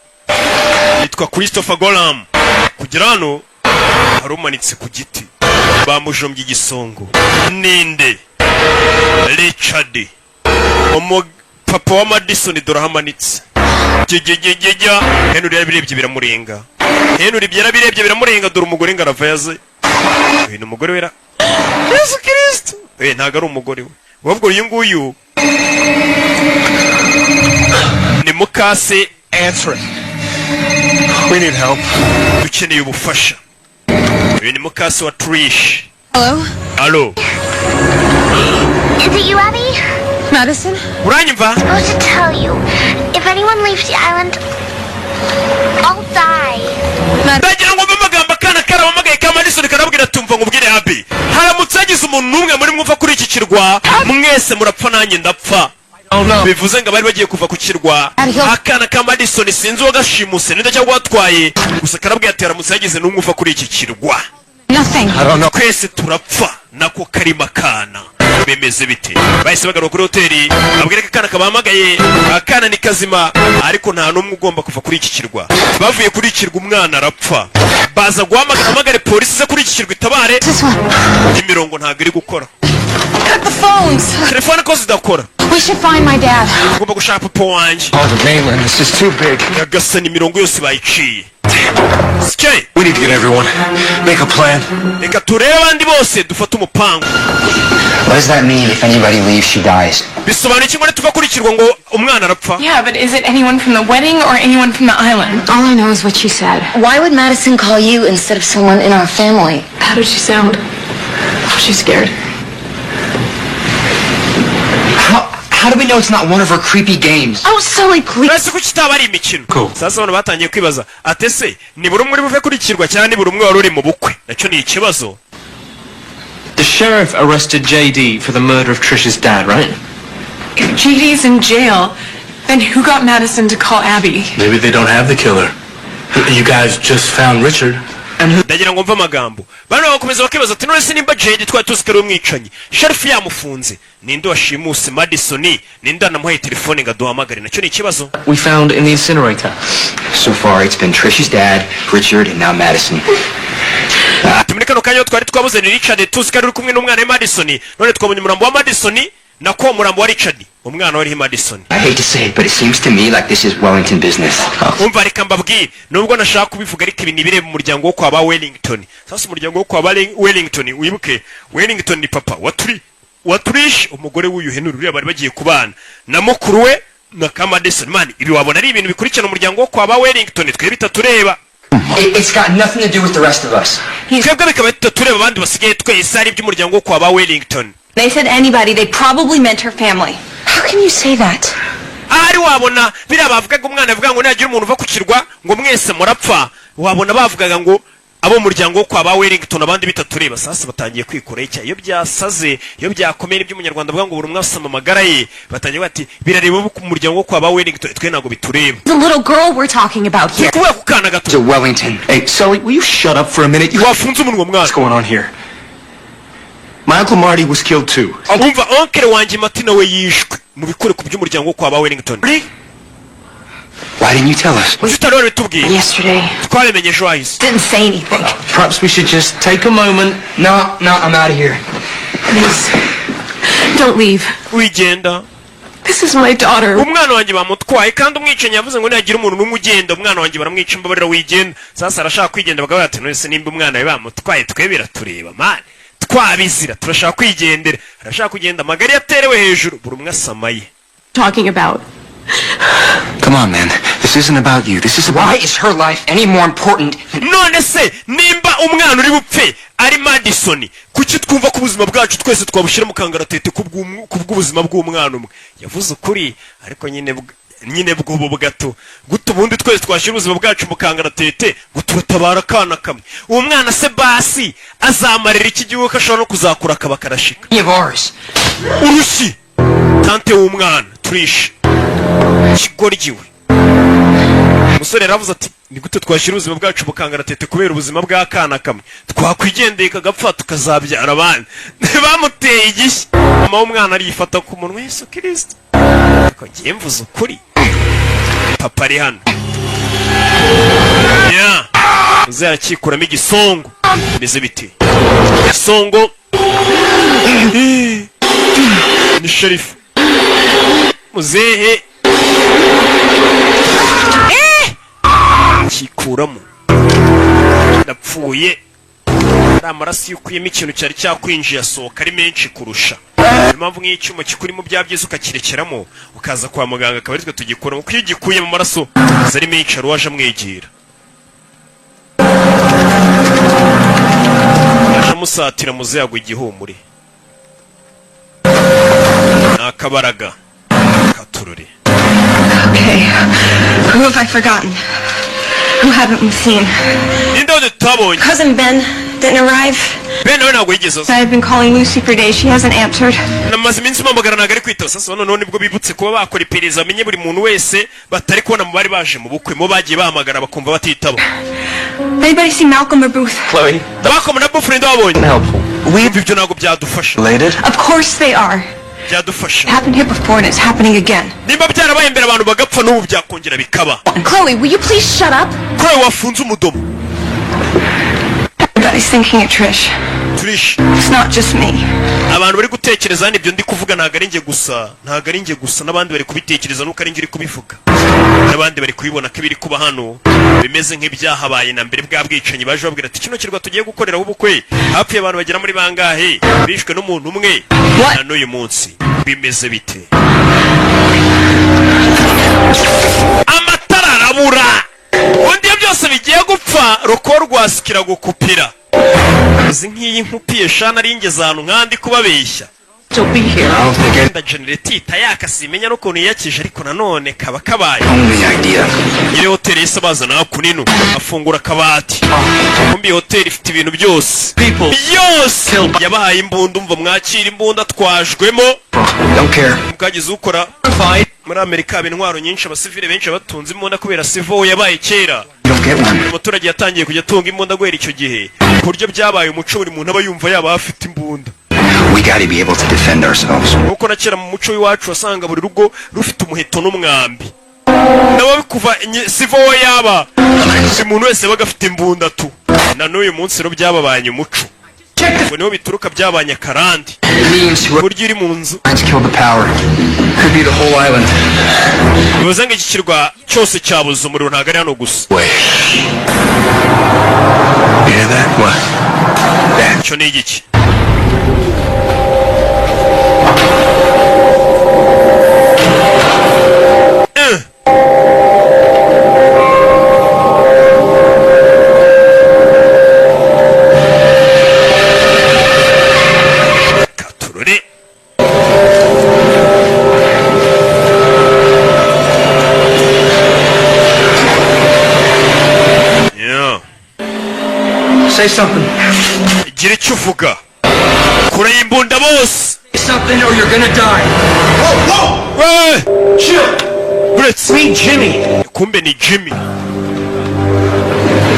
yitwa Christopher Golam. Kugira hano harumanitse ku giti bamujombye igisongo. Ninde? Richard. Papa wa Madison dorahamanitse. Jejejejeja Henry yabirebye biramurenga. Henry byarabirebye biramurenga dore umugore ngarava yaze. Uyu umugore wera. Yesu Kristo. Ntago ari umugore we. Wabwo uyu nguyu ni mukase. Answer it. We need help. Dukeneye ubufasha. Uyu ni mukase wa Trish. Hello? Hello. Is it you, Abby? Madison? Uranyumva? I'm supposed to tell you. If anyone leaves the island, I'll die. Ndagira ngo bamagamba kana karabamagaye ka Madison karabwira tumva ngubwire Abby. Haramutse agize umuntu numwe muri mwumva kuri iki kirwa, mwese murapfa nanjye ndapfa. Bivuze ngo bari bagiye kuva ku kirwa. Akana ka Madison sinzi wagashimuse nida cyangwa watwaye. Gusa karabwira ati haramutse yagize numwe uva kuri iki kirwa. Nothing. I don't know. Kwese turapfa nako karima kana. Bemeze bite? Bahise bagaruka kuri hoteli. Abwira ko kana kabamagaye. Akana ni kazima ariko nta numwe ugomba kuva kuri iki kirwa. Bavuye kuri iki kirwa umwana arapfa. Baza guhamagara polisi ze kuri iki kirwa itabare. Imirongo ntago iri gukora. Cut the phones. Telefone ko zidakora. We should find my dad. Ugomba gushaka papa wanjye. Oh, the mainland. This is too big. Yagasana imirongo yose bayiciye. Skye. We need to get everyone. Make a plan. Reka turebe abandi bose dufata umupango. What does that mean? If anybody leaves, she dies. Bisobanura iki ngo tuva kuri kirwa ngo umwana arapfa? Yeah, but is it anyone from the wedding or anyone from the island? All I know is what she said. Why would Madison call you instead of someone in our family? How did she sound? Was she scared? How do we know it's not one of her creepy games? Oh, Sully, please. Ese kuki itaba ari imikino sasa abantu batangiye kwibaza atese ni buri umwe uri buve kurikirwa cyane buri umwe wari uri mu bukwe nacyo ni ikibazo. The sheriff arrested JD for the murder of Trish's dad, right? If JD's in jail, then who got Madison to call Abby? Maybe they don't have the killer. You guys just found Richard. Ndagira ngo mva amagambo bano bakomeza bakibaza ati none se nimba JD twari tuzi ko ari umwicanyi sheriff yamufunze ninde washimuse Madison ninde anamuhaye telefone ngo aduhamagare nacyo ni ikibazo. We found in the incinerator. So far, it's been Trish's dad, Richard, and now Madison. Tumuri kano kanya twari twabuze ni Richard tuzi ko ari kumwe n'umwana we Madison none twabonye umurambo wa Madison na ko umurambo wa Richard umwana wari Madison. I hate to say it, but it seems to me like this is Wellington business. Umva reka mbabwire nubwo nashaka kubivuga ariko ibi nibire mu muryango wo kwa ba Wellington. Sasa umuryango wo kwa ba Wellington wibuke Wellington ni papa waturish umugore w'uyu Henry uriya bari bagiye kubana na mukuru we na ka Madison. Man ibi wabona ari ibintu bikurikirana umuryango wo kwa ba Wellington twe bitatureba. It's got nothing to do with the rest of us. Twebwe bikaba bitatureba abandi basigaye twese ari by'umuryango wo kwa ba Wellington. They said anybody. They probably meant her family. How can you say that? Ari wabona bira bavugaga umwana avuga ngo nagira umuntu uva kukirwa ngo mwese murapfa wabona bavugaga ngo abo muryango kwa ba Wellington abandi bitatureba sasa batangiye kwikora icya iyo byasaze iyo byakomeye by'umunyarwanda avuga ngo buri umwe asama amagara ye batangiye bati birareba ku muryango kwa ba Wellington twe nago bitureba. The little girl we're talking about here. Kuba kukana gato. So Wellington. Hey, Sully, will you shut up for a minute? Wafunze umunwa mwana. What's going on here? My Uncle Marty was killed too. Umva onkel wanje Martina we yishwe mu bikore ku by'umuryango kwa ba Wellington. Why didn't you tell us? Utarore tubwiye. Yesterday. Twabimenye Joyce. Didn't say anything. Perhaps we should just take a moment. No, I'm out of here. Please, don't leave. Wigenda. This is my daughter. Umwana wanjye bamutwaye kandi umwicanyi yavuze ngo nagira umuntu n'umugenda umwana wanjye baramwica mbabarira wigenda sasa arashaka kwigenda bagaba ati none se nimba umwana we bamutwaye twe biratureba man twabizira turashaka kwigendera arashaka kugenda magari yaterewe hejuru buri umwe asamaye. Talking about. Come on, man. This isn't about you. This is about... Why is her life any more important than... None se nimba umwana uri bupfe ari Madison kuki twumva ku buzima bwacu twese twabushyira mu kangaratete kubw'ubuzima bw'umwana umwe yavuze ukuri ariko nyine bw'ubu gato guto ubundi twese twashyira ubuzima bwacu mu kangaratete gutubatabara kana kamwe uwo mwana se basi azamarira iki gihugu ashobora no kuzakura akaba karashika urushyi tante w'umwana Trish kigoryiwe umusore yaravuze ati ni gute twashyira ubuzima bwacu mu kangaratete kubera ubuzima bw'akana kamwe twakwigendeye kagapfa tukazabyara abandi bamuteye igishyi mama w'umwana arifata ku munwa Yesu Kristo ariko ngiye mvuze ukuri papa ari hano uzarakikuramo igisongo bimeze bite igisongo ni sherifu muzehe kikuramo ndapfuye ari amaraso y'ukuyemo ikintu cyari cyakwinjiye asohoka ari menshi kurusha niyo mpamvu nk'icyuma kikurimo bya byiza ukakirekeramo ukaza kwa muganga akaba aritwe tugikuramo kuko iyo ugikuye mu maraso ari menshi ari uwaje amwegera aje amusatira muzehe agwa igihumure ni akabaraga katurure. Okay, who have I forgotten? Who haven't we seen? Cousin Ben didn't arrive. Ben nawe ntabwo yigeze aza. I've been calling Lucy for days. She hasn't answered. Namaze iminsi mpamagara ntabwo ari kwitaba sasa none nibwo bibutse kuba bakora iperereza bamenye buri muntu wese batari kubona mu bari baje mu bukwe mo bagiye bahamagara bakumva batitaba. Anybody see Malcolm or Booth? Chloe. Malcolm na Booth ndabonye. Helpful. Wibyo ibyo ntabwo byadufasha. Related? Of course they are. Byadufasha. It happened here before and it's happening again. Nimba byarabaye imbere abantu bagapfa n'ubu byakongera bikaba. Chloe, will you please shut up? Chloe wafunze umudomo. Everybody's thinking of Trish. Trish. It's not just me. Abantu bari gutekereza n'ibyo ndi kuvuga ntago ari nge gusa n'abandi bari kubitekereza nuko ari nge uri kubivuga. N'abandi bari kubibona ko biri kuba hano bimeze nk'ibyahabaye na mbere bwa bwicanyi baje babwira ati kino kirwa tugiye gukorera ubukwe hapfuye abantu bagera muri bangahe bishwe n'umuntu umwe na n'uyu munsi bimeze bite amatara arabura undi byose bigiye gupfa rukoro rwasikira gukupira izi nk'iyi nkupiye shana ari ingeze ahantu nkandi kubabeshya Still be here. I don't think any... nda generate itayaka simenya n'ukuntu yakije ariko nanone kaba kabaye Only idea. ile hoteli yise bazana kunino afungura kabati kumbi hoteli ifite ibintu byose yabahaye imbunda umva mwakira imbunda twajwemo Don't care. mukagize ukora muri Amerika intwaro nyinshi abasivile benshi batunze imbunda kubera sivo yabaye kera umuturage yatangiye kujya tunga imbunda gwera icyo gihe kuryo byabaye umuco buri muntu aba yumva yaba afite imbunda. We got to be able to defend ourselves. Uko nakera mu muco w'iwacu wasanga buri rugo rufite umuheto n'umwambi. Nawe kuva sivo yaba si muntu wese bagafite imbunda tu. Na n'uyu munsi ro byababanye umuco. Ngo niho bituruka byabanye karandi. Buryo iri mu nzu. Let's kill the power. Could be the whole island. Bizanga ikirwa cyose cyabuze umuriro ntago ari hano gusa. Hear that? What? That. Cyo ni igiki? Say something. Gira icyo uvuga. Kure imbunda bose. Say something or you're gonna die. Hey! Chill. It's me, Jimmy. Kumbe ni Jimmy.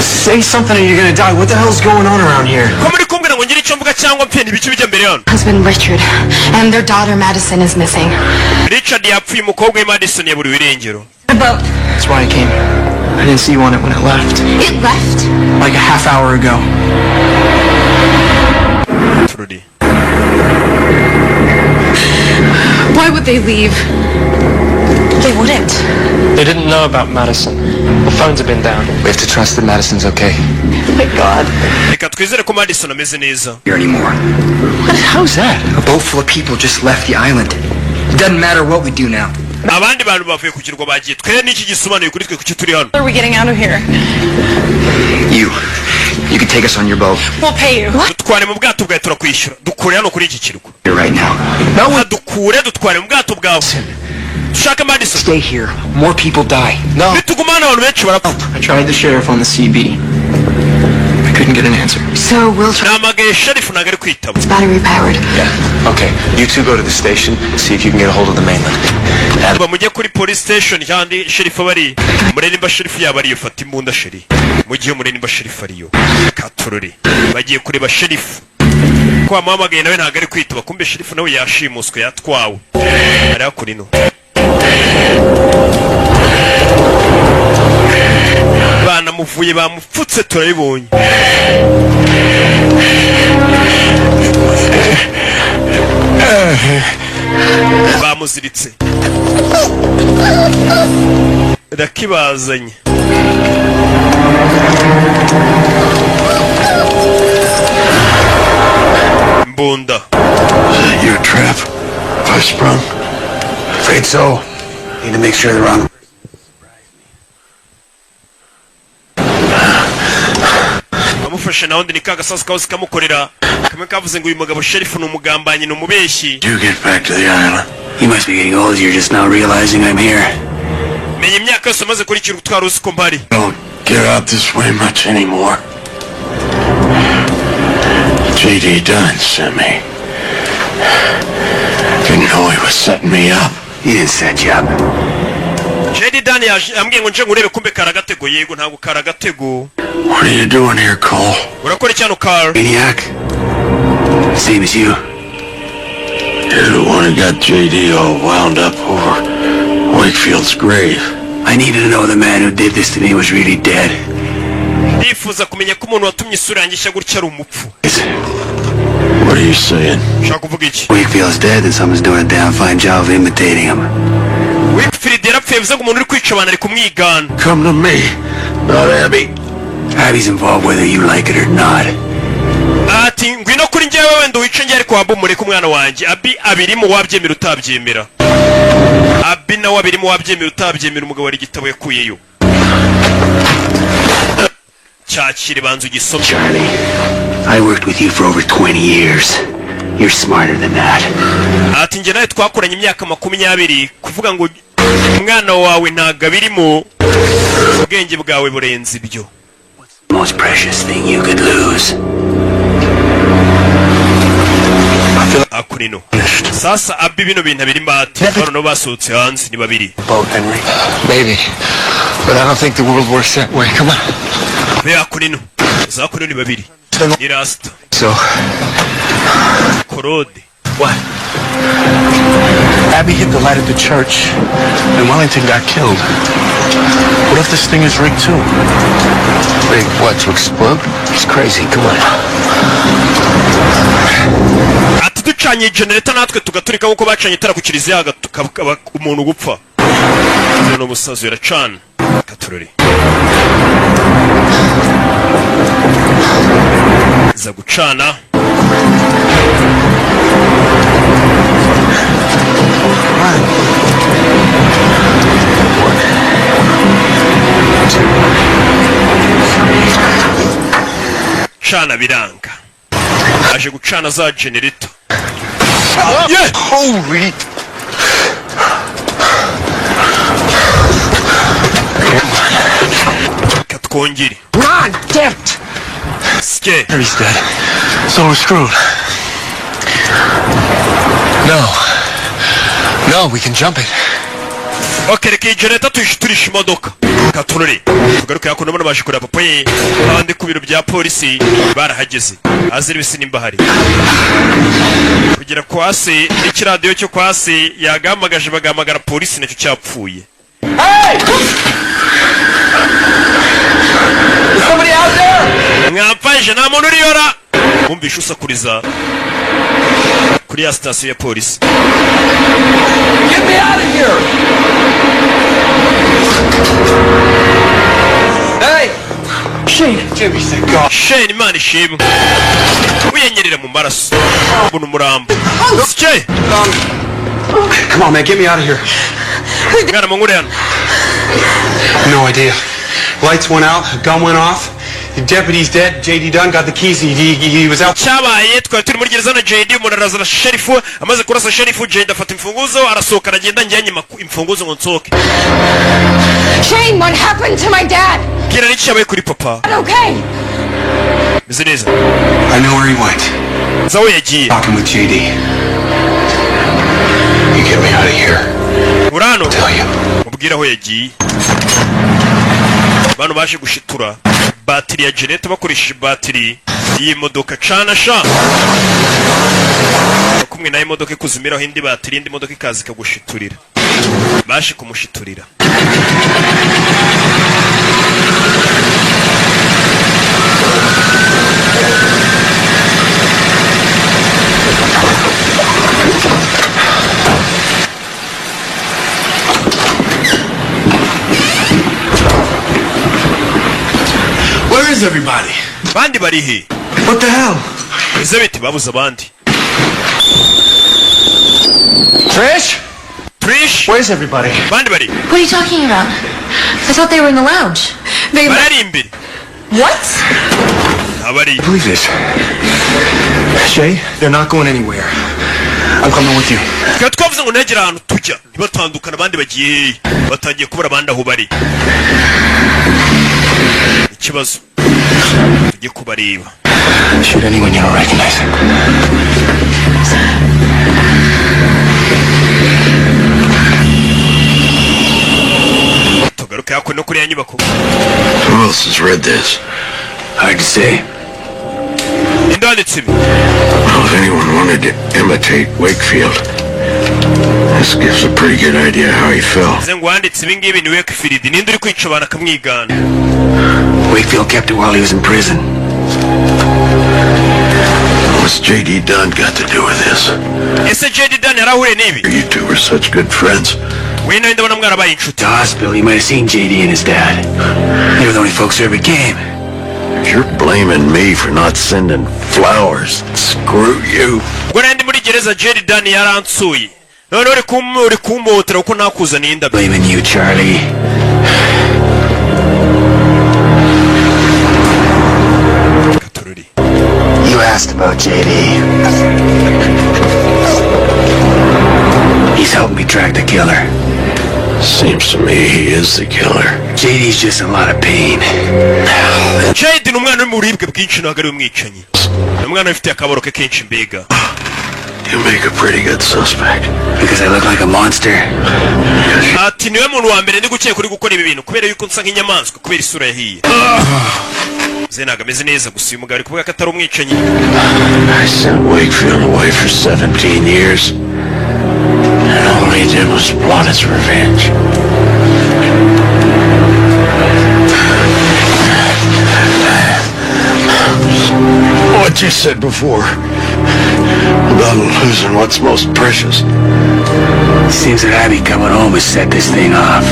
Say something or you're gonna die. What the hell's going on around here? Komuri kumbwira ngo ngira icyo mvuga cyangwa mpfe nibiki bijya mbere hano. Husband Richard and their daughter Madison is missing. Richard yapfuye umukobwa we Madison yaburiwe irengero. That's why I came. I didn't see you on it when it left. It left? Like a half hour ago. Trudy. Why would they leave? They wouldn't. They didn't know about Madison. The phones have been down. We have to trust that Madison's okay. My God. Reka twizere ko Madison ameze neza. Here anymore. How's that? A boat full of people just left the island. It doesn't matter what we do now. Abandi bantu bavuye ku kirwa bagiye twe n'iki gisobanuye kuri twe kuki turi hano. Are we getting out of here? You can take us on your boat. We'll pay you. Dutware mu bwato bwawe turakwishyura. Dukure hano kuri iki kirwa. Here right now. No, dukure dutware mu bwato bwawe. Dushaka Madison. Stay here. More people die. No. Bitugumana abantu benshi barapfa. I tried the sheriff on the CB. I couldn't get an answer. So we'll try. Namagaye sheriff nagari kwitaba. It's battery powered. Yeah. Okay. You two go to the station. See if you can get a hold of the mainland. Mujye kuri police station kandi sheriff bari. Mureni mba sheriff yabari yofata imbunda sheri. Mugiye mureni mba sheriff ariyo. Katururi. Bagiye kureba sheriff. Kwa mamagaye nawe nagari kwitaba kumbe sheriff nawe yashimuswe yatwawe. Ari akurino. Bana muvuye bamupfutse turabibonye. Bamuziritse. Rakibazanye. Mbunda. Is that your trap? I sprung? Afraid so. Need to make sure they're on. Amufashe naho ndi nikagasasa kawo kamukorera. Kamwe kavuze ngo uyu mugabo sheriff ni umugambanyi no mubeshyi. You get back to the island. You must be getting old. You're just now realizing I'm here. Menye imyaka yose maze kuri kiru twaro uko mbari. Don't get out this way much anymore. J.D. Dunn sent me. Didn't know he was setting me up. He didn't set you up. J.D. Dunn yambwiye ngo nje ngurebe kumbe karagatego yego ntabwo karagatego. What are you doing here, Cole? Urakora cyano Carl. Maniac. Same as you. You're the one who got J.D. all wound up over Wakefield's grave. I needed to know the man who did this to me was really dead. Ndifuza kumenya ko umuntu watumye isura yanjye ishya gutya ari umupfu. What are you saying? Shaka kuvuga iki? Wakefield's dead and someone's doing a damn fine job of imitating him. Wakefield yarapfuye bivuze ngo umuntu uri kwica abantu ari kumwigana. Come to me, not Abby. Abby's involved whether you like it or not. Ati ngwino kuri njyewe wenda wice njye ariko wabumure ku mwana wanjye. Abi abirimo wabyemera utabyemera. Abi nawe abirimo wabyemera utabyemera umugabo ari gitabo yakuyeyo. Cyakire banzu gisomye. Charlie, I worked with you for over 20 years. You're smarter than that. Ati nge nawe twakoranye imyaka 20 kuvuga ngo umwana wawe ntago birimo ubwenge bwawe burenze ibyo. Most precious thing you could lose. Akurino. Sasa abi bino bintu biri mbati. Bano no basutse hanze ni babiri. Henry. Maybe. But I don't think the world works that way. Come on. Be akurino. Zakurino ni babiri. Ni Rasta. So. Korode. What? Abby hit the light at the church, and Wellington got killed. What if this thing is rigged too? Rigged what, to explode? It's crazy, come on. Ati ducanye generator natwe tugaturika uko bacanye itara ku kiliziya tukaba umuntu gupfa. Zeno musazo yaracana. Katurori. Za gucana. Chana biranga. Aje gucana za generator. Yeah! Holy! Katkongiri. God damn it! Ske. Harry's dead. So we're screwed. No, we can jump it. Okay, reka generator tuyishiturisha imodoka. Katurori. Tugaruka yakunda bana baje kureba papa ye. Abandi ku biro bya polisi barahageze. Azira ibisinimba hari. Kugira kwase n'ikiradiyo cyo kwase yagamagaje bagamagara polisi nacyo cyapfuye. Hey! Is somebody out there? Mwampaje nta muntu uriyora. Umvisha usakuriza kuri ya station ya polisi. Get me out of here! Hey! Shane! Jimmy said God. Shane man ishimwe. Uyenyerera mu maraso. Buno murambo. Ske. Come on, man, get me out of here. Ngana mungure hano. No idea. Lights went out, a gun went off. The deputy's dead. J.D. Dunn got the keys. He was out. Cyabaye twari turi muri gereza na J.D. umuntu arazana sherifu amaze kurasa sherifu J.D. afata imfunguzo arasohoka aragenda njyanye imfunguzo ngo nsoke. Shane, what happened to my dad? Kira ni cyabaye kuri papa. Okay. Meze neza. I know where he went. Zawo yagiye. Talking with J.D. You get me out of here. Urano. Tell you. Mubwira aho yagiye. Bano baje gushitura batiri ya generator bakoresheje batiri iyi modoka cana sha. Kumwe nayo modoka ikuzimiraho indi batiri indi modoka ikazi kagushiturira. Baje kumushiturira. Where is everybody? Bandi bari he? What the hell? Izabiti babuza bandi. Trish? Trish? Where's everybody? Bandi bari. What are you talking about? I thought they were in the lounge. Bari imbere. What? Abari. Believe this. Shay, they're not going anywhere. I'm coming with you. Twavuze ngo negera ahantu tujya. Ibatandukana bandi bagiye batangiye kubura bandi aho bari. Ikibazo. Tujye kubareba. Shoot anyone you don't recognize. Tugaruka yako no kuri ya nyubako. Who else has read this? Hard to say. Indanditse ibi. Well, if anyone wanted to imitate Wakefield, this gives a pretty good idea how he felt. Zengo wanditse ibi ngibi ni Wakefield ninde uri kwica abana kamwigana. Wakefield kept it while he was in prison. What's J.D. Dunn got to do with this? Ese J.D. Dunn yarahure nibi. You two were such good friends. We know ndabona mwarabaye inshuti. The hospital, he might have seen J.D. and his dad. They were the only folks who ever came. If you're blaming me for not sending flowers, screw you. Ngo nandi muri gereza J.D. Dunn yaransuye. None uri kumotera uko nakuzaniye indabyo. Blaming you, Charlie. You asked asked about JD. He's helped me track the killer. Seems to me he is the killer. JD's just in a lot of pain. JD numwana w'umuribwe bwinshi ntabwo ari umwicanyi. Numwana ufite akabaro ke kenshi mbega. You make a pretty good suspect. Because I look like a monster. Ati niwe muntu wa mbere ndi gukeka kuri gukora ibi bintu kubera yuko nsa nk'inyamaswa kubera isura yahiye. Zenaga ameze neza gusa uyu mugabo ari kuvuga ko atari umwicanyi. I sent Wakefield away for 17 years. And all he did was plot his revenge. What you said before about losing what's most precious. Seems that Abby coming home has set this thing off.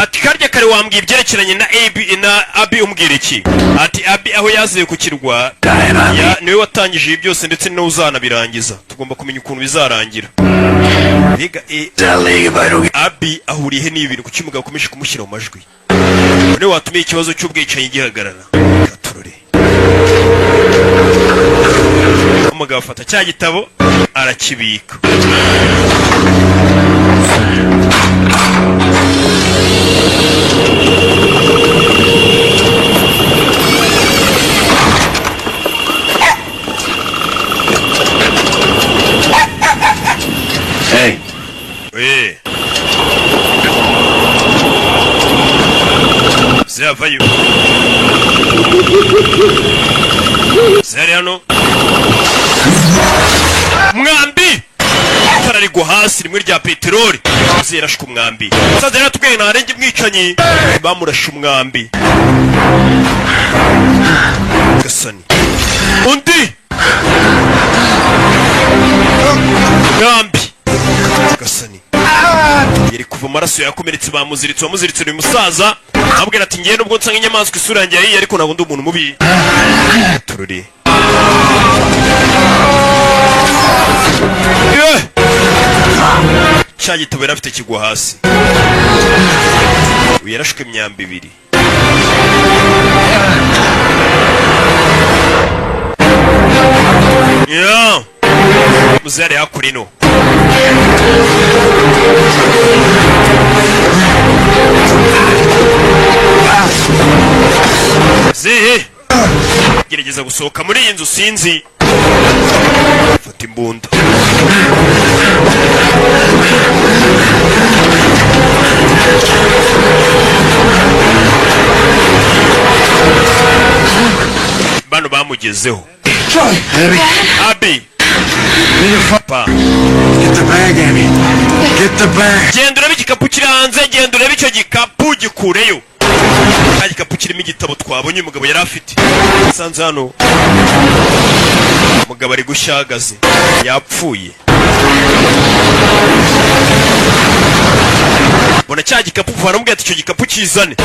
Ati karya kare wambwiye ibyerekeranye na Abby umbwira iki? Ati Abby aho yaziye ku kirwa niwe watangije ibi byose ndetse no uzanabirangiza. Tugomba kumenya ukuntu bizarangira. Biga Abby ahuriye n'ibintu kuki umugabo akomeje kumushyira mu majwi. None watumiye ikibazo cy'ubwicanyi gihagarara. Katurore. Umugabo afata cya gitabo arakibika. Hey. Oui. Zavayo. Zari hano. Mwambi. Tararigwa hasi rimwe rya peteroli. Zirashika umwambi. Saza ratubwiye ntarenge mwicanyi. Bamurasha umwambi. Gasani. Undi. Mwambi. Gasani. Yari kuva amaraso yakomeretse bamuziritse wamuziritse uyu musaza. Abwira ati ngiye nubwo nsanga inyamaswa isura yanjye yari ariko ntabwo ndi umuntu mubi. Tururi. Cya gitabo yari afite kigwa hasi. Uyu yarashwe imyambi ibiri. Yeah. Muzari hakurino. Zehe. Gerageza gusohoka muri iyi nzu sinzi. Fata imbunda. Bano bamugezeho. Abby. Papa. Get the bag, Abby. Get the bag. Genda urebe igikapu kiri hanze, genda urebe icyo gikapu gikureyo. Kandi igikapu kirimo igitabo twabonye umugabo yari afite. Sanze hano. Umugabo ari gushyagaze. Yapfuye. Bona cya gikapu vana mubwira ati icyo gikapu kizane.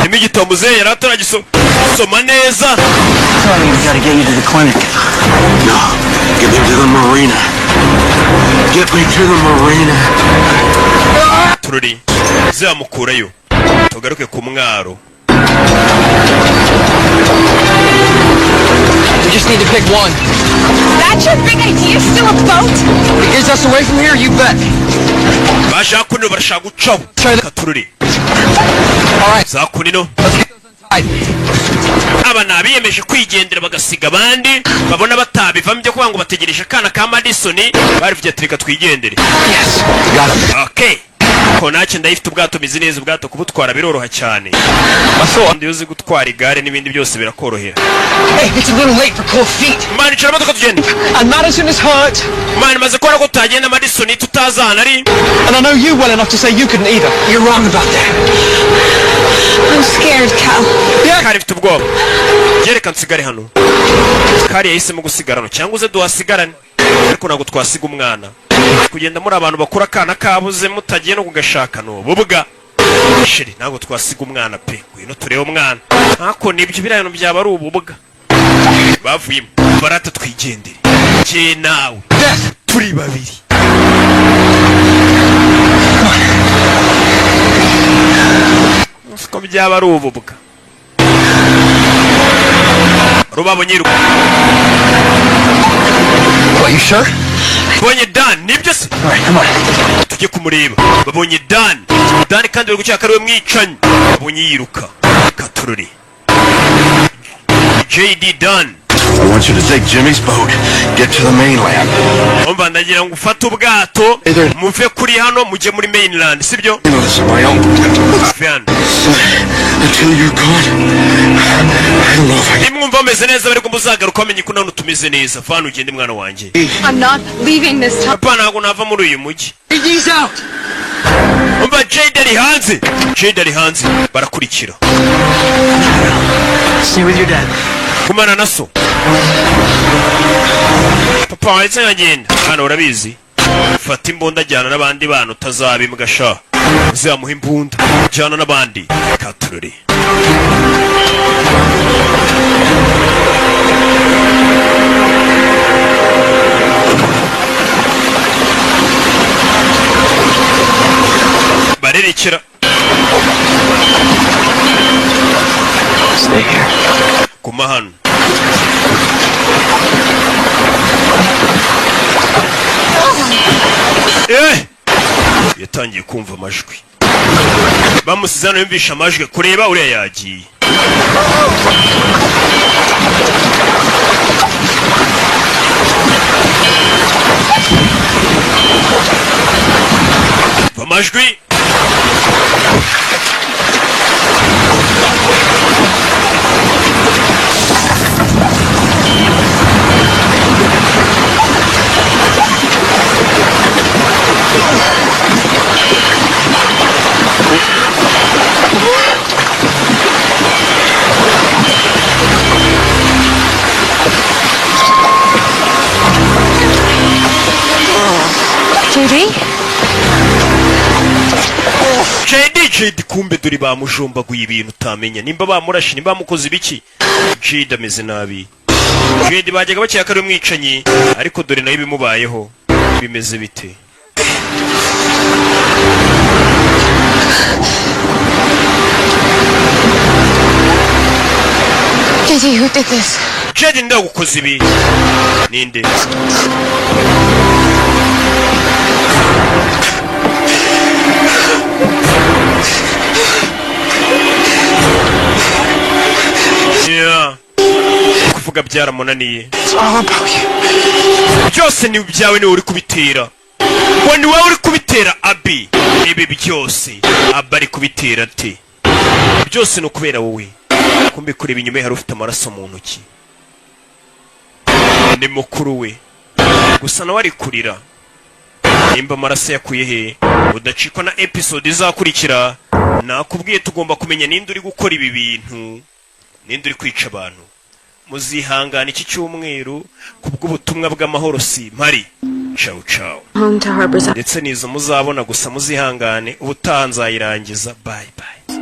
Nimi igitabo muzehe yari ataragisoma neza. Sorry, we gotta get you to the clinic. No, get me to the marina. Get me to the marina. Tururi. Zamukurayo. Tugaruke ku mwaro. We just need to pick one. That's your big idea? Still a boat? It gets us away from here, you bet. Bashaka kuno barashaka gucaho. Katururi. Alright. Zakunino. Aba nabiyemeje kwigendera bagasiga abandi babona batabivamo byo kuvuga ngo bategereje akana ka Madison barivuye ati reka twigendere. Yes. Got him. Okay. Ko nacyo ndayifite ubwato mizi neza ubwato kubutwara biroroha cyane. Ndi uzi gutwara igare n'ibindi byose birakorohera. Hey, it's a little late for cold feet. Man, icara modoka tugende. And Madison is hurt. Man, maze kubona ko tutagenda Madison tutazana ari. And I know you well enough to say you couldn't either. You're wrong about that. I'm scared, Cal. Yeah. Kari mfite ubwoba. Jereka nsigare hano. Kari yahisemo gusigarana cyangwa uze duhasigarane. Ariko ntabwo twasiga umwana. Kugenda muri abantu bakura akana kabuze mutagiye no kugashaka no bubwa. Shiri ntabwo twasiga umwana pe. Ngwino turebe umwana. Ntako nibyo birayano byaba ari ububwa. Bavuye barata twigendere. Je nawe. Turi babiri. Usko byaba ari ububwa. rubabonye yiruka. Are you sure? Babonye Dan, nibyo se? Alright, come on. Tujye kumureba. Babonye Dan kandi bari gucyaka ari we mwicanyi. Babonye yiruka. Katururi. JD Dunn. I want you to take Jimmy's boat, get to the mainland. Omba ndagira ngo ufate ubwato muve kuri hano mujye muri mainland, sibyo? Listen, my own. Until you're gone, I don't know if I can. Nimwumva ameze neza bari kumuzagaruka amenye ko nano tumeze neza. Fana ugende mwana wanjye. I'm not leaving this time. Papa ntago nava muri uyu mujyi. JD's out. Omba JD ari hanze. JD ari hanze barakurikira. Stay with your dad. Kumana naso. Papa wahise yagenda. Hano urabizi. Fata imbunda ajyana n'abandi bana utazabimbwa sha. Uzamuha imbunda ajyana n'abandi. Katururi. Barerekera. Stay here. Kuma hano. Yatangiye kumva amajwi. Bamusize hano yumvisha amajwi kureba uriya yagiye. Amajwi. JD kumbe duri bamujombaguye ibintu utamenya nimba bamurashe nimba bamukoze ibiki. JD ameze nabi. JD bajyaga bacyaka ari umwicanyi ariko dore nayo bimubayeho bimeze bite. JD, who did this? JD ndagukoze ibi. Ninde? Yeah. Kuvuga byaramunaniye. Byose ni byawe ni uri kubitera. Ngo ni wowe uri kubitera Abi. Ibi byose Abi ari kubitera ate? Byose no kubera wowe. Kumbe kureba inyuma hari ufite amaraso mu ntoki. Ni mukuru we. Gusa nawe ari kurira. Nimba amaraso yakuye he? Udacikwa na episode izakurikira. Nakubwiye tugomba kumenya ninde uri gukora ibi bintu. Ninde uri kwica abantu. Muzihangana iki cyumweru kubw'ubutumwa bw'amahoro si mpari. Ciao ciao. Home to Harbors. Ndetse nizo muzabona gusa muzihangane ubutaha nzayirangiza. Bye bye.